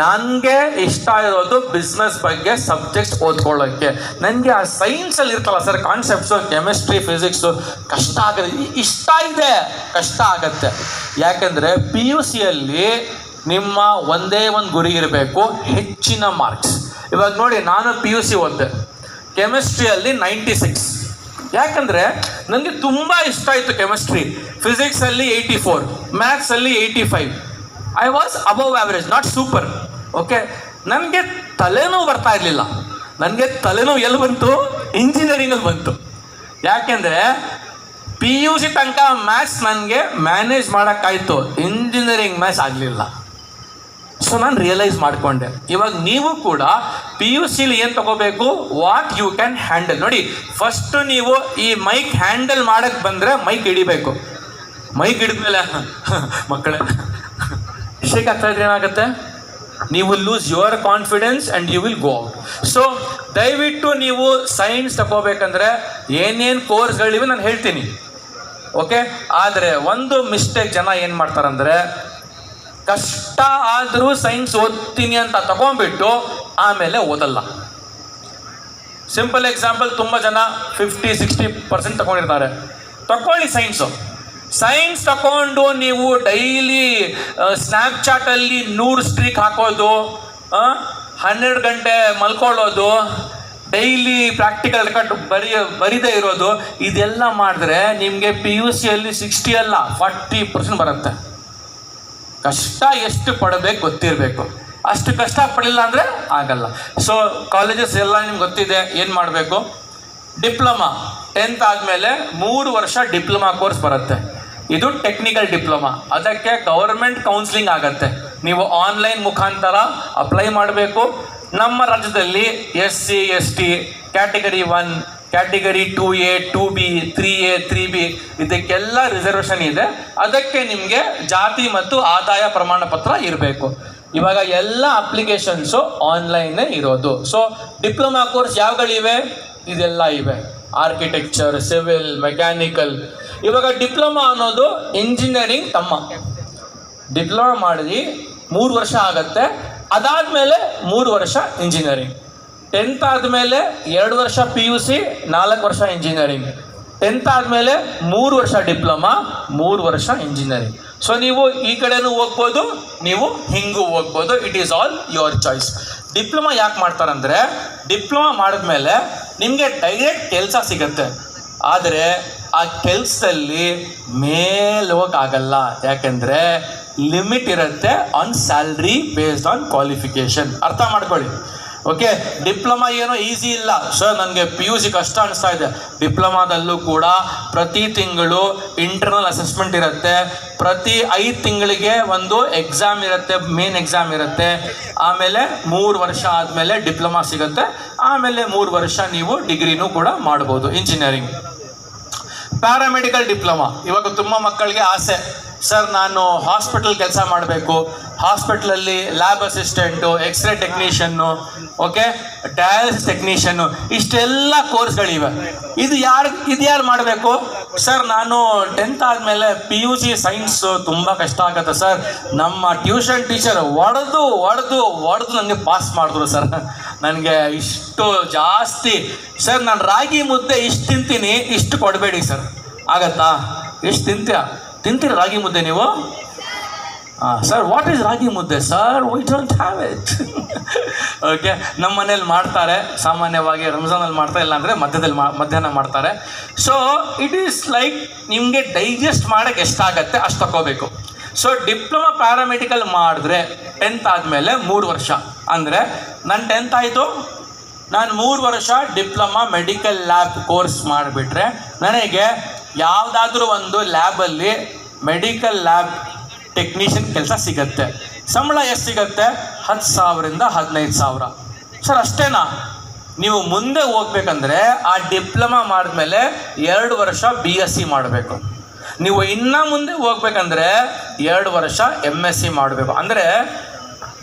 ನನಗೆ ಇಷ್ಟ ಇರೋದು ಬಿಸ್ನೆಸ್ ಬಗ್ಗೆ ಸಬ್ಜೆಕ್ಟ್ಸ್ ಓದ್ಕೊಳ್ಳೋಕ್ಕೆ. ನನಗೆ ಆ ಸೈನ್ಸಲ್ಲಿ ಇರ್ತಲ್ಲ ಸರ್ ಕಾನ್ಸೆಪ್ಟ್ಸು, ಕೆಮಿಸ್ಟ್ರಿ, ಫಿಸಿಕ್ಸು ಕಷ್ಟ ಆಗುತ್ತೆ, ಇಷ್ಟ ಇದೆ, ಕಷ್ಟ ಆಗತ್ತೆ. ಯಾಕೆಂದರೆ PUCಯಲ್ಲಿ ನಿಮ್ಮ ಒಂದೇ ಒಂದು ಗುರಿ ಇರಬೇಕು, ಹೆಚ್ಚಿನ ಮಾರ್ಕ್ಸ್. ಇವಾಗ ನೋಡಿ, ನಾನು PUC ಓದಿದೆ, ಕೆಮಿಸ್ಟ್ರಿಯಲ್ಲಿ 96. ಯಾಕಂದರೆ ನನಗೆ ತುಂಬ ಇಷ್ಟ ಆಯಿತು ಕೆಮಿಸ್ಟ್ರಿ. ಫಿಸಿಕ್ಸಲ್ಲಿ 84, ಮ್ಯಾಥ್ಸಲ್ಲಿ 85. I was above average, not super. Okay, ನನಗೆ ತಲೆನೋವು ಬರ್ತಾ ಇರಲಿಲ್ಲ. ನನಗೆ ತಲೆನೋವು ಎಲ್ಲಿ ಬಂತು? ಇಂಜಿನಿಯರಿಂಗಲ್ಲಿ ಬಂತು. ಯಾಕೆಂದರೆ PUC ತನಕ ಮ್ಯಾಥ್ಸ್ ನನಗೆ ಮ್ಯಾನೇಜ್ ಮಾಡೋಕ್ಕಾಯ್ತು, ಇಂಜಿನಿಯರಿಂಗ್ ಮ್ಯಾಥ್ಸ್ ಆಗಲಿಲ್ಲ. ಸೊ ನಾನು ರಿಯಲೈಸ್ ಮಾಡಿಕೊಂಡೆ. ಇವಾಗ ನೀವು ಕೂಡ PUCಲಿ ಏನು ತಗೋಬೇಕು? What you can handle. ನೋಡಿ, ಫಸ್ಟು ನೀವು ಈ ಮೈಕ್ ಹ್ಯಾಂಡಲ್ ಮಾಡೋಕ್ಕೆ ಬಂದರೆ ಮೈಕ್ ಹಿಡಿಬೇಕು. ಮೈಕ್ ಹಿಡಿದ್ಮೇಲೆ ಮಕ್ಕಳೇ ಶೇಕ್ ಆಗ್ತಾ ಇದ್ರೆ ಏನಾಗುತ್ತೆ? ನೀವು lose your confidence and you will go out. So ದಯವಿಟ್ಟು ನೀವು ಸೈನ್ಸ್ ತಗೋಬೇಕಂದ್ರೆ ಏನೇನು ಕೋರ್ಸ್ಗಳಿವೆ ನಾನು ಹೇಳ್ತೀನಿ, ಓಕೆ? ಆದರೆ ಒಂದು ಮಿಸ್ಟೇಕ್ ಜನ ಏನು ಮಾಡ್ತಾರಂದರೆ, ಕಷ್ಟ ಆದರೂ ಸೈನ್ಸ್ ಓದ್ತೀನಿ ಅಂತ ತಗೊಂಡ್ಬಿಟ್ಟು ಆಮೇಲೆ ಓದಲ್ಲ. ಸಿಂಪಲ್ ಎಕ್ಸಾಂಪಲ್, ತುಂಬ ಜನ 50-60% ತಗೊಂಡಿರ್ತಾರೆ. ತಗೊಳ್ಳಿ ಸೈನ್ಸ್ ತಗೊಂಡು ನೀವು ಡೈಲಿ ಸ್ನ್ಯಾಪ್ಚಾಟಲ್ಲಿ 100 ಸ್ಟ್ರೀಕ್ ಹಾಕೋದು, 12 ಗಂಟೆ ಮಲ್ಕೊಳ್ಳೋದು, ಡೈಲಿ ಪ್ರಾಕ್ಟಿಕಲ್ ರೆಕಾರ್ಡ್ ಬರೀದೇ ಇರೋದು, ಇದೆಲ್ಲ ಮಾಡಿದ್ರೆ ನಿಮಗೆ PUCಯಲ್ಲಿ 60 ಅಲ್ಲ 40% ಬರುತ್ತೆ. ಕಷ್ಟ ಎಷ್ಟು ಪಡಬೇಕು ಗೊತ್ತಿರಬೇಕು. ಅಷ್ಟು ಕಷ್ಟ ಪಡಲಿಲ್ಲ ಅಂದರೆ ಆಗಲ್ಲ. ಸೊ ಕಾಲೇಜಸ್ ಎಲ್ಲ ನಿಮ್ಗೆ ಗೊತ್ತಿದೆ ಏನು ಮಾಡಬೇಕು. ಡಿಪ್ಲೊಮಾ 10th ಆದಮೇಲೆ 3 ವರ್ಷ ಡಿಪ್ಲೊಮಾ ಕೋರ್ಸ್ ಬರುತ್ತೆ. ಇದು ಟೆಕ್ನಿಕಲ್ ಡಿಪ್ಲೊಮಾ. ಅದಕ್ಕೆ ಗೌರ್ಮೆಂಟ್ ಕೌನ್ಸಿಲಿಂಗ್ ಆಗುತ್ತೆ. ನೀವು ಆನ್ಲೈನ್ ಮುಖಾಂತರ ಅಪ್ಲೈ ಮಾಡಬೇಕು. ನಮ್ಮ ರಾಜ್ಯದಲ್ಲಿ SC ST category 1, category 2A 2B 3A 3B ಇದಕ್ಕೆಲ್ಲ ರಿಸರ್ವೇಷನ್ ಇದೆ. ಅದಕ್ಕೆ ನಿಮಗೆ ಜಾತಿ ಮತ್ತು ಆದಾಯ ಪ್ರಮಾಣ ಪತ್ರ ಇರಬೇಕು. ಇವಾಗ ಎಲ್ಲ ಅಪ್ಲಿಕೇಶನ್ಸು ಆನ್ಲೈನೇ ಇರೋದು. ಸೊ ಡಿಪ್ಲೊಮಾ ಕೋರ್ಸ್ ಯಾವ್ಗಳಿವೆ? ಇದೆಲ್ಲ ಇವೆ: ಆರ್ಕಿಟೆಕ್ಚರ್, ಸಿವಿಲ್, ಮೆಕ್ಯಾನಿಕಲ್, ಇವಾಗ ಡಿಪ್ಲೊಮಾ ಅನ್ನೋದು ಇಂಜಿನಿಯರಿಂಗ್ ತಮ್ಮ. ಡಿಪ್ಲೊಮಾ ಮಾಡಿದ್ವಿ 3 ವರ್ಷ ಆಗತ್ತೆ, ಅದಾದಮೇಲೆ 3 ವರ್ಷ ಇಂಜಿನಿಯರಿಂಗ್. 10th ಆದಮೇಲೆ 2 ವರ್ಷ PUC, 4 ವರ್ಷ ಇಂಜಿನಿಯರಿಂಗ್. 10th ಆದಮೇಲೆ 3 ವರ್ಷ ಡಿಪ್ಲೊಮಾ, 3 ವರ್ಷ ಇಂಜಿನಿಯರಿಂಗ್. ಸೊ ನೀವು ಈ ಕಡೆನೂ ಹೋಗ್ಬೋದು, ನೀವು ಹಿಂಗೂ ಹೋಗ್ಬೋದು. It is all your choice. Diploma ಯಾಕೆ ಮಾಡ್ತಾರಂದರೆ, ಡಿಪ್ಲೊಮಾ ಮಾಡಿದ್ಮೇಲೆ ನಿಮಗೆ ಡೈರೆಕ್ಟ್ ಕೆಲಸ ಸಿಗುತ್ತೆ. ಆದರೆ ಆ ಕೆಲಸದಲ್ಲಿ ಮೇಲೆ ಹೋಗೋಕ್ಕಾಗಲ್ಲ. ಯಾಕೆಂದರೆ ಲಿಮಿಟ್ ಇರುತ್ತೆ on salary based on qualification. ಅರ್ಥ ಮಾಡ್ಕೊಳ್ಳಿ. ಓಕೆ, ಡಿಪ್ಲೊಮಾ ಏನೋ ಈಸಿ ಇಲ್ಲ ಸರ್, ನನಗೆ PUC ಕಷ್ಟ ಅನಿಸ್ತಾ ಇದೆ. ಡಿಪ್ಲೊಮಾದಲ್ಲೂ ಕೂಡ ಪ್ರತಿ ತಿಂಗಳು ಇಂಟರ್ನಲ್ ಅಸೆಸ್ಮೆಂಟ್ ಇರುತ್ತೆ. ಪ್ರತಿ 5 ತಿಂಗಳಿಗೆ ಒಂದು ಎಕ್ಸಾಮ್ ಇರುತ್ತೆ, ಮೇನ್ ಎಕ್ಸಾಮ್ ಇರುತ್ತೆ. ಆಮೇಲೆ 3 ವರ್ಷ ಆದಮೇಲೆ ಡಿಪ್ಲೊಮಾ ಸಿಗುತ್ತೆ. ಆಮೇಲೆ 3 ವರ್ಷ ನೀವು ಡಿಗ್ರಿನೂ ಕೂಡ ಮಾಡ್ಬೋದು ಇಂಜಿನಿಯರಿಂಗ್. Paramedical diploma. ಇವಾಗ ತುಂಬ ಮಕ್ಕಳಿಗೆ ಆಸೆ, ಸರ್ ನಾನು ಹಾಸ್ಪಿಟಲ್ ಕೆಲಸ ಮಾಡಬೇಕು, ಹಾಸ್ಪಿಟ್ಲಲ್ಲಿ lab assistant, x ray technician, okay, dialysis technician, ಇಷ್ಟೆಲ್ಲ ಕೋರ್ಸ್ಗಳಿವೆ. ಇದು ಯಾರು ಮಾಡಬೇಕು? ಸರ್ ನಾನು 10th ಆದಮೇಲೆ PUC ಸೈನ್ಸು ತುಂಬ ಕಷ್ಟ ಆಗುತ್ತೆ ಸರ್, ನಮ್ಮ ಟ್ಯೂಷನ್ ಟೀಚರ್ ಹೊಡೆದು ನನಗೆ ಪಾಸ್ ಮಾಡಿದ್ರು ಸರ್, ನನಗೆ ಇಷ್ಟು ಜಾಸ್ತಿ ಸರ್, ನಾನು ರಾಗಿ ಮುದ್ದೆ ಇಷ್ಟು ತಿಂತೀನಿ, ಇಷ್ಟು ಕೊಡಬೇಡಿ ಸರ್. ಆಗತ್ತಾ? ಎಷ್ಟು ತಿಂತೀರ ರಾಗಿ ಮುದ್ದೆ ನೀವು? ಸರ್, ವಾಟ್ ಈಸ್ ರಾಗಿ ಮುದ್ದೆ sir? We don't have it. Okay, ನಮ್ಮ ಮನೇಲಿ ಮಾಡ್ತಾರೆ ಸಾಮಾನ್ಯವಾಗಿ, ರಂಜಾನಲ್ಲಿ ಮಾಡ್ತಾರೆ, ಇಲ್ಲಾಂದರೆ ಮಧ್ಯಾಹ್ನ ಮಾಡ್ತಾರೆ. ಸೊ ಇಟ್ ಈಸ್ ಲೈಕ್ ನಿಮಗೆ ಡೈಜೆಸ್ಟ್ ಮಾಡೋಕ್ಕೆ ಎಷ್ಟಾಗತ್ತೆ ಅಷ್ಟು ತಗೋಬೇಕು. ಸೊ ಡಿಪ್ಲೊಮಾ ಪ್ಯಾರಾಮೆಡಿಕಲ್ ಮಾಡಿದ್ರೆ 10th ಆದಮೇಲೆ 3 ವರ್ಷ. ಅಂದರೆ ನನ್ನ 10th ಆಯಿತು, ನಾನು 3 ವರ್ಷ ಡಿಪ್ಲೊಮಾ ಮೆಡಿಕಲ್ ಲ್ಯಾಬ್ ಕೋರ್ಸ್ ಮಾಡಿಬಿಟ್ರೆ ನನಗೆ ಯಾವುದಾದ್ರೂ ಒಂದು ಲ್ಯಾಬಲ್ಲಿ ಮೆಡಿಕಲ್ ಲ್ಯಾಬ್ ಟೆಕ್ನಿಷಿಯನ್ ಕೆಲಸ ಸಿಗತ್ತೆ. ಸಂಬಳ ಎಷ್ಟು ಸಿಗತ್ತೆ? 10,000ರಿಂದ 15,000. ಸರ್ ಅಷ್ಟೇನಾ? ನೀವು ಮುಂದೆ ಹೋಗ್ಬೇಕಂದ್ರೆ ಆ ಡಿಪ್ಲೊಮಾ ಮಾಡಿದ್ಮೇಲೆ 2 ವರ್ಷ BSc ಮಾಡಬೇಕು. ನೀವು ಇನ್ನೂ ಮುಂದೆ ಹೋಗ್ಬೇಕಂದ್ರೆ 2 ವರ್ಷ MSc ಮಾಡಬೇಕು. ಅಂದರೆ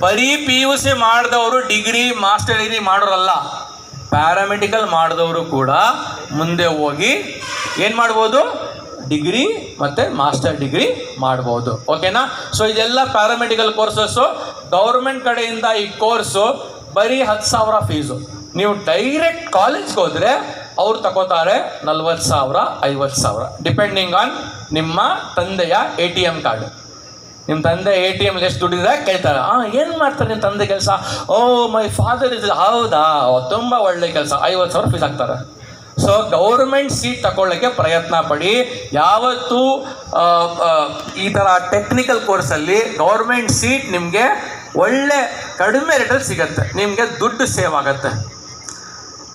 ಬರೀ PUC ಮಾಡಿದವರು ಡಿಗ್ರಿ ಮಾಸ್ಟರ್ ಡಿಗ್ರಿ ಮಾಡೋರಲ್ಲ, ಪ್ಯಾರಾಮೆಡಿಕಲ್ ಮಾಡಿದವರು ಕೂಡ ಮುಂದೆ ಹೋಗಿ ಏನು ಮಾಡ್ಬೋದು? ಡಿಗ್ರಿ ಮತ್ತು ಮಾಸ್ಟರ್ ಡಿಗ್ರಿ ಮಾಡ್ಬೋದು. ಓಕೆನಾ? ಸೊ ಇದೆಲ್ಲ ಪ್ಯಾರಾಮೆಡಿಕಲ್ ಕೋರ್ಸಸ್ಸು. ಗೌರ್ಮೆಂಟ್ ಕಡೆಯಿಂದ ಈ ಕೋರ್ಸು ಬರೀ 10,000 ಫೀಸು. ನೀವು ಡೈರೆಕ್ಟ್ ಕಾಲೇಜ್ಗೆ ಹೋದರೆ ಅವ್ರು ತಗೋತಾರೆ 40,000, 50,000 ಡಿಪೆಂಡಿಂಗ್ ಆನ್ ನಿಮ್ಮ ತಂದೆಯ ATM ಕಾರ್ಡು. ನಿಮ್ಮ ತಂದೆ ATM ಎಷ್ಟು ದುಡ್ಡಿದ್ರೆ ಕೇಳ್ತಾರೆ, ಏನು ಮಾಡ್ತಾರೆ ನಿಮ್ಮ ತಂದೆ ಕೆಲಸ? ಓ ಮೈ ಫಾದರ್ ಇಸ್. ಹೌದಾ, ತುಂಬ ಒಳ್ಳೆ ಕೆಲಸ, 50,000 ಫೀಸ್ ಹಾಕ್ತಾರೆ. ಸೊ ಗೌರ್ಮೆಂಟ್ ಸೀಟ್ ತಗೊಳ್ಳೋಕ್ಕೆ ಪ್ರಯತ್ನ ಪಡಿ. ಯಾವತ್ತೂ ಈ ಥರ ಟೆಕ್ನಿಕಲ್ ಕೋರ್ಸಲ್ಲಿ ಗೌರ್ಮೆಂಟ್ ಸೀಟ್ ನಿಮಗೆ ಒಳ್ಳೆ ಕಡಿಮೆ ರೇಟಲ್ಲಿ ಸಿಗುತ್ತೆ, ನಿಮಗೆ ದುಡ್ಡು ಸೇವ್ ಆಗುತ್ತೆ.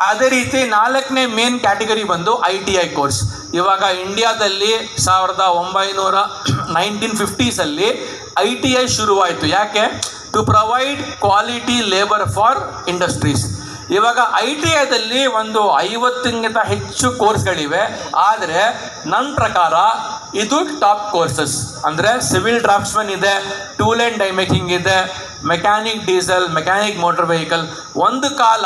ಅದೇ ರೀತಿ 4ನೇ ಮೇನ್ ಕ್ಯಾಟಗರಿ ಬಂದು ITI ಕೋರ್ಸ್. ಇವಾಗ ಇಂಡಿಯಾದಲ್ಲಿ 1950s ITI ಶುರುವಾಯಿತು. ಯಾಕೆ? To provide quality labour for industries. ಇವಾಗ ITIದಲ್ಲಿ ಒಂದು 50ಕ್ಕಿಂತ ಹೆಚ್ಚು ಕೋರ್ಸ್ಗಳಿವೆ. ಆದರೆ ನನ್ನ ಪ್ರಕಾರ ಇದು ಟಾಪ್ ಕೋರ್ಸಸ್. ಅಂದರೆ ಸಿವಿಲ್ ಡ್ರಾಫ್ಟ್ಸ್ಮನ್ ಇದೆ, ಟೂಲ್ ಆ್ಯಂಡ್ ಡೈ ಮೇಕಿಂಗ್ ಇದೆ, mechanic diesel, mechanic motor vehicle. ಒಂದು ಕಾಲ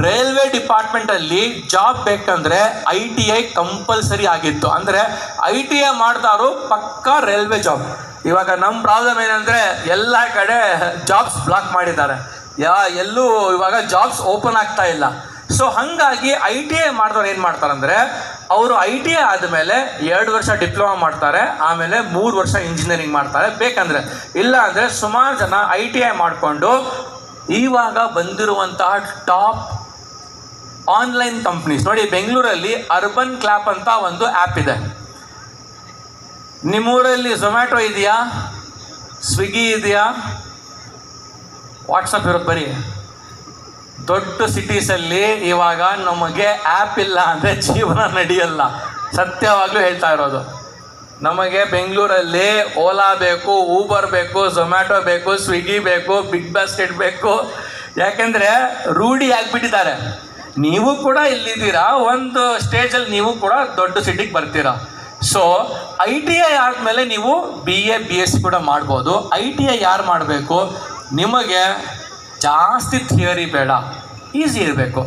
ರೈಲ್ವೆ ಡಿಪಾರ್ಟ್ಮೆಂಟಲ್ಲಿ ಜಾಬ್ ಬೇಕಂದರೆ ITI ಕಂಪಲ್ಸರಿ ಆಗಿತ್ತು. ಅಂದರೆ ITI ಮಾಡ್ತಾರೋ ಪಕ್ಕಾ ರೈಲ್ವೆ ಜಾಬ್. ಇವಾಗ ನಮ್ಮ ಪ್ರಾಬ್ಲಮ್ ಏನಂದರೆ ಎಲ್ಲ ಕಡೆ ಜಾಬ್ಸ್ ಬ್ಲಾಕ್ ಮಾಡಿದ್ದಾರೆ, ಎಲ್ಲೂ ಇವಾಗ ಜಾಬ್ಸ್ ಓಪನ್ ಆಗ್ತಾ ಇಲ್ಲ. ಸೊ ಹಾಗಾಗಿ ITI ಮಾಡಿದವ್ರು ಏನು ಮಾಡ್ತಾರಂದರೆ, ಅವರು ITI ಆದಮೇಲೆ 2 ವರ್ಷ ಡಿಪ್ಲೊಮಾ ಮಾಡ್ತಾರೆ, ಆಮೇಲೆ 3 ವರ್ಷ ಇಂಜಿನಿಯರಿಂಗ್ ಮಾಡ್ತಾರೆ ಬೇಕಂದರೆ. ಇಲ್ಲ ಅಂದರೆ ಸುಮಾರು ಜನ ITI ಮಾಡಿಕೊಂಡು ಇವಾಗ ಬಂದಿರುವಂತಹ ಟಾಪ್ ಆನ್ಲೈನ್ ಕಂಪ್ನೀಸ್ ನೋಡಿ. ಬೆಂಗಳೂರಲ್ಲಿ ಅರ್ಬನ್ ಕ್ಲಾಪ್ ಅಂತ ಒಂದು ಆ್ಯಪ್ ಇದೆ. ನಿಮ್ಮೂರಲ್ಲಿ ಝೊಮ್ಯಾಟೊ ಇದೆಯಾ? ಸ್ವಿಗ್ಗಿ ಇದೆಯಾ? ವಾಟ್ಸಪ್ ಇರೋದು ಬರೀ. ದೊಡ್ಡ ಸಿಟೀಸಲ್ಲಿ ಇವಾಗ ನಮಗೆ ಆ್ಯಪ್ ಇಲ್ಲ ಅಂದರೆ ಜೀವನ ನಡೆಯಲ್ಲ. ಸತ್ಯವಾಗ್ಲೂ ಹೇಳ್ತಾ ಇರೋದು. ನಮಗೆ ಬೆಂಗಳೂರಲ್ಲಿ ಓಲಾ ಬೇಕು, ಊಬರ್ ಬೇಕು, ಝೊಮ್ಯಾಟೊ ಬೇಕು, ಸ್ವಿಗ್ಗಿ ಬೇಕು, ಬಿಗ್ ಬಾಸ್ಕೆಟ್ ಬೇಕು. ಯಾಕೆಂದರೆ ರೂಢಿ ಆಗಿಬಿಟ್ಟಿದ್ದಾರೆ. ನೀವು ಕೂಡ ಇಲ್ಲಿದ್ದೀರಾ, ಒಂದು ಸ್ಟೇಜಲ್ಲಿ ನೀವು ಕೂಡ ದೊಡ್ಡ ಸಿಟಿಗೆ ಬರ್ತೀರಾ. ಸೊ ITI ಆದಮೇಲೆ ನೀವು BA BSc ಕೂಡ ಮಾಡ್ಬೋದು. ITI ಯಾರು ಮಾಡಬೇಕು? ನಿಮಗೆ ಜಾಸ್ತಿ ಥಿಯರಿ ಬೇಡ, ಈಸಿ ಇರಬೇಕು.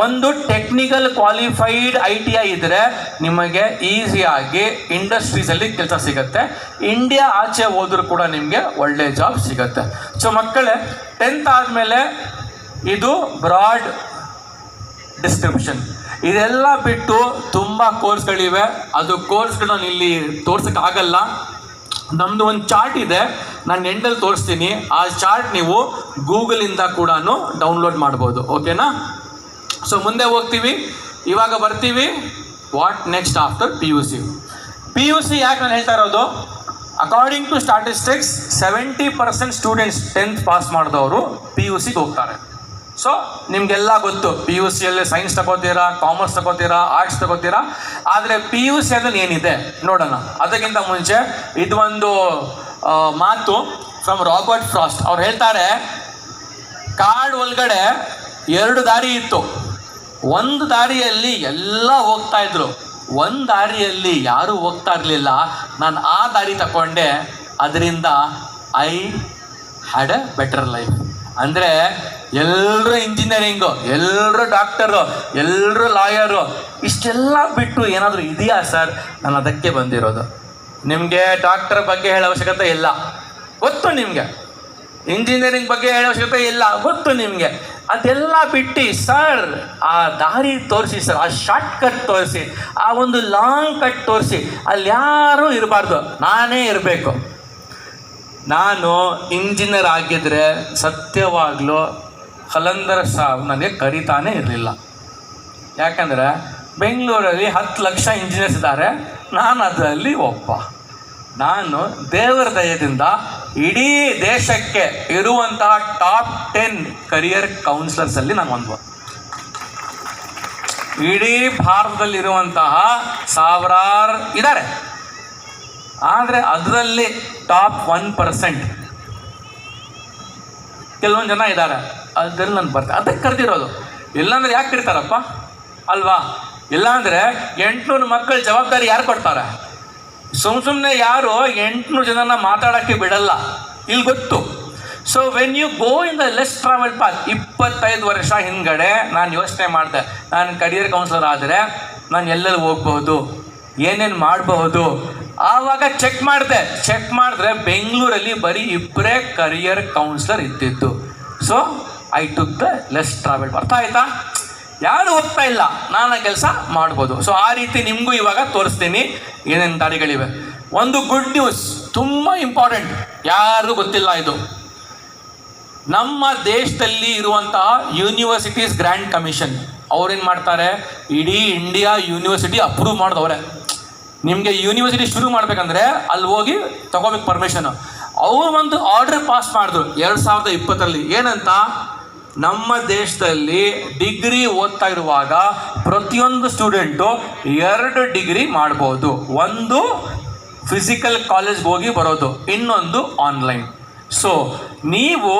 ಒಂದು ಟೆಕ್ನಿಕಲ್ ಕ್ವಾಲಿಫೈಡ್ ITI ಇದ್ದರೆ ನಿಮಗೆ ಈಸಿಯಾಗಿ ಇಂಡಸ್ಟ್ರೀಸಲ್ಲಿ ಕೆಲಸ ಸಿಗುತ್ತೆ. ಇಂಡಿಯಾ ಆಚೆ ಹೋದ್ರೂ ಕೂಡ ನಿಮಗೆ ಒಳ್ಳೆ ಜಾಬ್ ಸಿಗುತ್ತೆ. ಸೊ ಮಕ್ಕಳೇ, 10th ಆದಮೇಲೆ ಇದು ಬ್ರಾಡ್ ಡಿಸ್ಕ್ರಿಪ್ಷನ್. ಇದೆಲ್ಲ ಬಿಟ್ಟು ತುಂಬ ಕೋರ್ಸ್ಗಳಿವೆ. ಅದು ಕೋರ್ಸ್ಗಳು ನಾನು ಇಲ್ಲಿ ತೋರ್ಸೋಕ್ಕಾಗಲ್ಲ. ನಮ್ಮದು ಒಂದು ಚಾರ್ಟ್ ಇದೆ, ನಾನು ಎಂಡಲ್ಲಿ ತೋರಿಸ್ತೀನಿ. ಆ ಚಾರ್ಟ್ ನೀವು ಗೂಗಲಿಂದ ಕೂಡ ಡೌನ್ಲೋಡ್ ಮಾಡ್ಬೋದು. ಓಕೆನಾ? ಸೊ ಮುಂದೆ ಹೋಗ್ತೀವಿ. ಇವಾಗ ಬರ್ತೀವಿ what next after PUC. PUC ಯಾಕೆ ನಾನು ಹೇಳ್ತಾ ಇರೋದು? According to statistics 70% students 10th pass ಮಾಡಿದವರು PUCಗೆ ಹೋಗ್ತಾರೆ. ಸೊ ನಿಮಗೆಲ್ಲ ಗೊತ್ತು, PUCಯಲ್ಲಿ ಸೈನ್ಸ್ ತಗೋತೀರಾ, ಕಾಮರ್ಸ್ ತಗೋತೀರಾ, ಆರ್ಟ್ಸ್ ತಗೋತೀರಾ. ಆದರೆ PUC ಅದ್ರಲ್ಲಿ ಏನಿದೆ ನೋಡೋಣ. ಅದಕ್ಕಿಂತ ಮುಂಚೆ ಇದು ಒಂದು ಮಾತು ಫ್ರಮ್ ರಾಬರ್ಟ್ ಫ್ರಾಸ್ಟ್. ಅವ್ರು ಹೇಳ್ತಾರೆ, ಕಾಡ್ ಒಳಗಡೆ 2 ದಾರಿ ಇತ್ತು. ಒಂದು ದಾರಿಯಲ್ಲಿ ಎಲ್ಲ ಹೋಗ್ತಾ ಇದ್ರು, ಒಂದು ದಾರಿಯಲ್ಲಿ ಯಾರೂ ಹೋಗ್ತಾ ಇರಲಿಲ್ಲ. ನಾನು ಆ ದಾರಿ ತಗೊಂಡೆ, ಅದರಿಂದ I had A better life. ಅಂದರೆ ಎಲ್ಲರೂ ಇಂಜಿನಿಯರಿಂಗು, ಎಲ್ಲರೂ ಡಾಕ್ಟರು, ಎಲ್ಲರೂ ಲಾಯರು, ಇಷ್ಟೆಲ್ಲ ಬಿಟ್ಟು ಏನಾದರೂ ಇದೆಯಾ ಸರ್? ನಾನು ಅದಕ್ಕೆ ಬಂದಿರೋದು. ನಿಮಗೆ ಡಾಕ್ಟರ್ ಬಗ್ಗೆ ಹೇಳೋ ಅವಶ್ಯಕತೆ ಇಲ್ಲ, ಗೊತ್ತು ನಿಮಗೆ. ಇಂಜಿನಿಯರಿಂಗ್ ಬಗ್ಗೆ ಹೇಳೋ ಅವಶ್ಯಕತೆ ಇಲ್ಲ, ಗೊತ್ತು ನಿಮಗೆ. ಅದೆಲ್ಲ ಬಿಟ್ಟು ಸರ್ ಆ ದಾರಿ ತೋರಿಸಿ ಸರ್, ಆ ಶಾರ್ಟ್ ಕಟ್ ತೋರಿಸಿ, ಆ ಒಂದು ಲಾಂಗ್ ಕಟ್ ತೋರಿಸಿ, ಅಲ್ಲಿ ಯಾರೂ ಇರಬಾರ್ದು, ನಾನೇ ಇರಬೇಕು. ನಾನು ಇಂಜಿನಿಯರ್ ಆಗಿದ್ದರೆ ಸತ್ಯವಾಗ್ಲೂ ಖಲಂದರ್ ಸಾಬ್ ನನಗೆ ಕರೀತಾನೇ ಇರಲಿಲ್ಲ. ಯಾಕಂದರೆ ಬೆಂಗಳೂರಲ್ಲಿ 10 ಲಕ್ಷ ಇಂಜಿನಿಯರ್ಸ್ ಇದ್ದಾರೆ, ನಾನು ಅದರಲ್ಲಿ ಒಬ್ಬ. ನಾನು ದೇವರ ದಯದಿಂದ ಇಡೀ ದೇಶಕ್ಕೆ ಇರುವಂತಹ ಟಾಪ್ 10 ಕರಿಯರ್ ಕೌನ್ಸಿಲರ್ಸಲ್ಲಿ ನಾನು ಒಂದು. ಇಡೀ ಭಾರತದಲ್ಲಿರುವಂತಹ ಸಾವಿರಾರು ಇದ್ದಾರೆ, ಆದರೆ ಅದರಲ್ಲಿ ಟಾಪ್ 1% ಕೆಲವೊಂದು ಜನ ಇದ್ದಾರೆ, ಅದರಲ್ಲಿ ನಾನು ಬರ್ತೇನೆ. ಅದಕ್ಕೆ ಕರೆದಿರೋದು. ಇಲ್ಲಾಂದ್ರೆ ಯಾಕೆ ಕರೀತಾರಪ್ಪ ಅಲ್ವಾ? ಇಲ್ಲಾಂದರೆ 800 ಮಕ್ಕಳ ಜವಾಬ್ದಾರಿ ಯಾರು ಕೊಡ್ತಾರೆ? ಸುಮ್ಮನೆ ಯಾರು 800 ಜನನ ಮಾತಾಡೋಕ್ಕೆ ಬಿಡಲ್ಲ, ಇಲ್ಲಿ ಗೊತ್ತು. So when you go in the less travel path, 25 ವರ್ಷ ಹಿಂದ್ಗಡೆ ನಾನು ಯೋಚನೆ ಮಾಡಿದೆ, ನಾನು ಕರಿಯರ್ ಕೌನ್ಸಿಲರ್ ಆದರೆ ನಾನು ಎಲ್ಲೆಲ್ಲಿ ಹೋಗ್ಬಹುದು, ಏನೇನು ಮಾಡಬಹುದು. ಆವಾಗ ಚೆಕ್ ಮಾಡಿದ್ರೆ ಬೆಂಗಳೂರಲ್ಲಿ ಬರೀ 2 ಕರಿಯರ್ ಕೌನ್ಸಿಲರ್ ಇದ್ದಿದ್ದು. So I took the less travel. ಅರ್ಥ ಆಯ್ತಾ? ಯಾರು ಹೋಗ್ತಾ ಇಲ್ಲ, ನಾನು ಕೆಲಸ ಮಾಡ್ಬೋದು. ಸೊ ಆ ರೀತಿ ನಿಮಗೂ ಇವಾಗ ತೋರಿಸ್ತೀನಿ ಏನೇನು ದಾರಿಗಳಿವೆ. ಒಂದು ಗುಡ್ ನ್ಯೂಸ್, ತುಂಬ ಇಂಪಾರ್ಟೆಂಟ್, ಯಾರಿಗೂ ಗೊತ್ತಿಲ್ಲ ಇದು. ನಮ್ಮ ದೇಶದಲ್ಲಿ ಇರುವಂತಹ ಯೂನಿವರ್ಸಿಟೀಸ್ ಗ್ರ್ಯಾಂಡ್ ಕಮಿಷನ್ ಅವ್ರೇನು ಮಾಡ್ತಾರೆ, ಇಡೀ ಇಂಡಿಯಾ ಯೂನಿವರ್ಸಿಟಿ ಅಪ್ರೂವ್ ಮಾಡಿದವ್ರೆ. ನಿಮಗೆ ಯೂನಿವರ್ಸಿಟಿ ಶುರು ಮಾಡಬೇಕಂದ್ರೆ ಅಲ್ಲಿ ಹೋಗಿ ತಗೋಬೇಕು ಪರ್ಮಿಷನ್. ಅವರು ಒಂದು ಆರ್ಡರ್ ಪಾಸ್ ಮಾಡಿದ್ರು 2020ರಲ್ಲಿ. ಏನಂತ? ನಮ್ಮ ದೇಶದಲ್ಲಿ ಡಿಗ್ರಿ ಓದ್ತಾ ಇರುವಾಗ ಪ್ರತಿಯೊಂದು ಸ್ಟೂಡೆಂಟು 2 ಡಿಗ್ರಿ ಮಾಡ್ಬೋದು. ಒಂದು ಫಿಸಿಕಲ್ ಕಾಲೇಜ್ಗೆ ಹೋಗಿ ಬರೋದು, ಇನ್ನೊಂದು ಆನ್ಲೈನ್. ಸೊ ನೀವು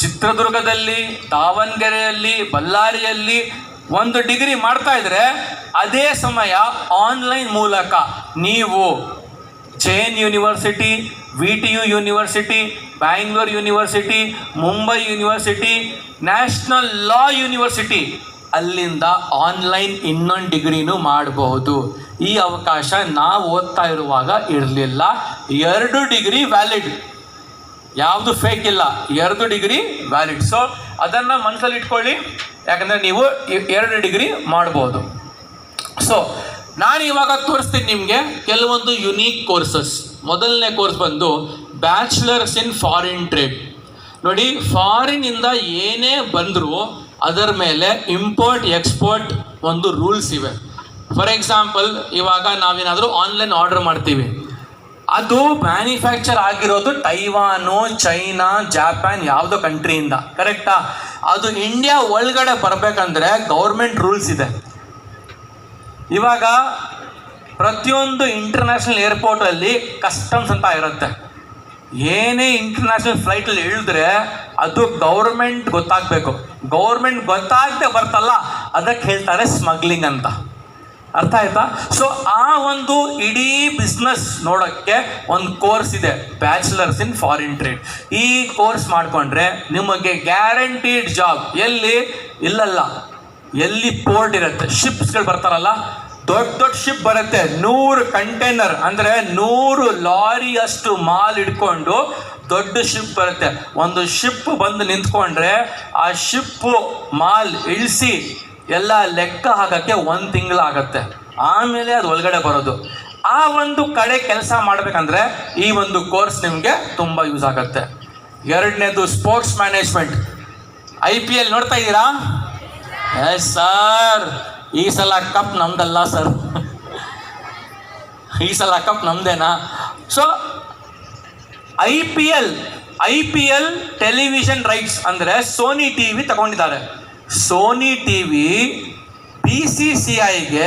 ಚಿತ್ರದುರ್ಗದಲ್ಲಿ, ದಾವಣಗೆರೆಯಲ್ಲಿ, ಬಳ್ಳಾರಿಯಲ್ಲಿ 1 ಡಿಗ್ರಿ ಮಾಡ್ತಾ ಇದ್ರೆ, ಅದೇ ಸಮಯ ಆನ್ಲೈನ್ ಮೂಲಕ ನೀವು Jain university, VTU university, Bangalore university, Mumbai university, national law university, ಅಲ್ಲಿಂದ ಆನ್ಲೈನ್ ಇನ್ನೊಂದು ಡಿಗ್ರಿನೂ ಮಾಡಬಹುದು. ಈ ಅವಕಾಶ ನಾವು ಓದ್ತಾ ಇರುವಾಗ ಇರಲಿಲ್ಲ. 2 ಡಿಗ್ರಿ ವ್ಯಾಲಿಡ್, ಯಾವುದು ಫೇಕ್ ಇಲ್ಲ, 2 ಡಿಗ್ರಿ ವ್ಯಾಲಿಡ್. ಸೊ ಅದನ್ನು ಮನಸ್ಸಲ್ಲಿ ಇಟ್ಕೊಳ್ಳಿ, ಯಾಕಂದರೆ ನೀವು 2 ಡಿಗ್ರಿ ಮಾಡ್ಬೋದು. ಸೊ ನಾನು ಇವಾಗ ತೋರಿಸ್ತೀನಿ ನಿಮಗೆ ಕೆಲವೊಂದು ಯುನೀಕ್ ಕೋರ್ಸಸ್. ಮೊದಲನೇ ಕೋರ್ಸ್ ಬಂದು ಬ್ಯಾಚುಲರ್ಸ್ ಇನ್ ಫಾರಿನ್ ಟ್ರೇಡ್. ನೋಡಿ, ಫಾರಿನಿಂದ ಏನೇ ಬಂದರೂ ಅದರ ಮೇಲೆ ಇಂಪೋರ್ಟ್ ಎಕ್ಸ್ಪೋರ್ಟ್ ಒಂದು ರೂಲ್ಸ್ ಇವೆ. ಫಾರ್ ಎಕ್ಸಾಂಪಲ್, ಇವಾಗ ನಾವೇನಾದರೂ ಆನ್ಲೈನ್ ಆರ್ಡರ್ ಮಾಡ್ತೀವಿ, ಅದು ಮ್ಯಾನುಫ್ಯಾಕ್ಚರ್ ಆಗಿರೋದು ತೈವಾನು, ಚೈನಾ, ಜಾಪಾನ್ ಯಾವುದೋ ಕಂಟ್ರಿಯಿಂದ, ಕರೆಕ್ಟಾ? ಅದು ಇಂಡಿಯಾ ಒಳಗಡೆ ಬರಬೇಕಂದ್ರೆ ಗೌರ್ಮೆಂಟ್ ರೂಲ್ಸ್ ಇದೆ. ಇವಾಗ ಪ್ರತಿಯೊಂದು ಇಂಟರ್ನ್ಯಾಷನಲ್ ಏರ್ಪೋರ್ಟಲ್ಲಿ ಕಸ್ಟಮ್ಸ್ ಅಂತ ಇರುತ್ತೆ. ಏನೇ ಇಂಟರ್ನ್ಯಾಷನಲ್ ಫ್ಲೈಟಲ್ಲಿ ಇಳಿದ್ರೆ ಅದು ಗೌರ್ಮೆಂಟ್ ಗೊತ್ತಾಗಬೇಕು. ಗೌರ್ಮೆಂಟ್ ಗೊತ್ತಾಗದೆ ಬರ್ತಲ್ಲ, ಅದಕ್ಕೆ ಹೇಳ್ತಾರೆ ಸ್ಮಗ್ಲಿಂಗ್ ಅಂತ. ಅರ್ಥ ಆಯ್ತಾ? ಸೊ ಆ ಒಂದು ಇಡೀ ಬಿಸ್ನೆಸ್ ನೋಡೋಕ್ಕೆ ಒಂದು ಕೋರ್ಸ್ ಇದೆ, ಬ್ಯಾಚುಲರ್ಸ್ ಇನ್ ಫಾರಿನ್ ಟ್ರೇಡ್. ಈ ಕೋರ್ಸ್ ಮಾಡಿಕೊಂಡ್ರೆ ನಿಮಗೆ ಗ್ಯಾರಂಟೀಡ್ ಜಾಬ್. ಎಲ್ಲಿ? ಇಲ್ಲಲ್ಲ, ಎಲ್ಲಿ ಪೋರ್ಟ್ ಇರುತ್ತೆ, ಶಿಪ್ಸ್ಗಳು ಬರ್ತಾರಲ್ಲ, ದೊಡ್ಡ ದೊಡ್ಡ ಶಿಪ್ ಬರುತ್ತೆ, 100 ಕಂಟೈನರ್ ಅಂದರೆ 100 ಲಾರಿಯಷ್ಟು ಮಾಲ್ ಇಟ್ಕೊಂಡು ದೊಡ್ಡ ಶಿಪ್ ಬರುತ್ತೆ. ಒಂದು ಶಿಪ್ ಬಂದು ನಿಂತ್ಕೊಂಡ್ರೆ ಆ ಶಿಪ್ಪು ಮಾಲ್ ಇಳಿಸಿ ಎಲ್ಲ ಲೆಕ್ಕ ಹಾಕಕ್ಕೆ 1 ತಿಂಗಳಾಗತ್ತೆ. ಆಮೇಲೆ ಅದು ಒಳಗಡೆ ಬರೋದು. ಆ ಒಂದು ಕಡೆ ಕೆಲಸ ಮಾಡಬೇಕಂದ್ರೆ ಈ ಒಂದು ಕೋರ್ಸ್ ನಿಮಗೆ ತುಂಬ ಯೂಸ್ ಆಗುತ್ತೆ. ಎರಡನೇದು ಸ್ಪೋರ್ಟ್ಸ್ ಮ್ಯಾನೇಜ್ಮೆಂಟ್. IPL ನೋಡ್ತಾ ಇದ್ದೀರಾ? ಎಸ್ ಸರ್, ಈ ಸಲ ಕಪ್ ನಮ್ದಲ್ಲ ಸರ್, ಈ ಸಲ ಕಪ್ ನಮ್ದೇನಾ? So I P L television rights ಅಂದರೆ ಸೋನಿ TV ತಗೊಂಡಿದ್ದಾರೆ. Sony TV BCCIಗೆ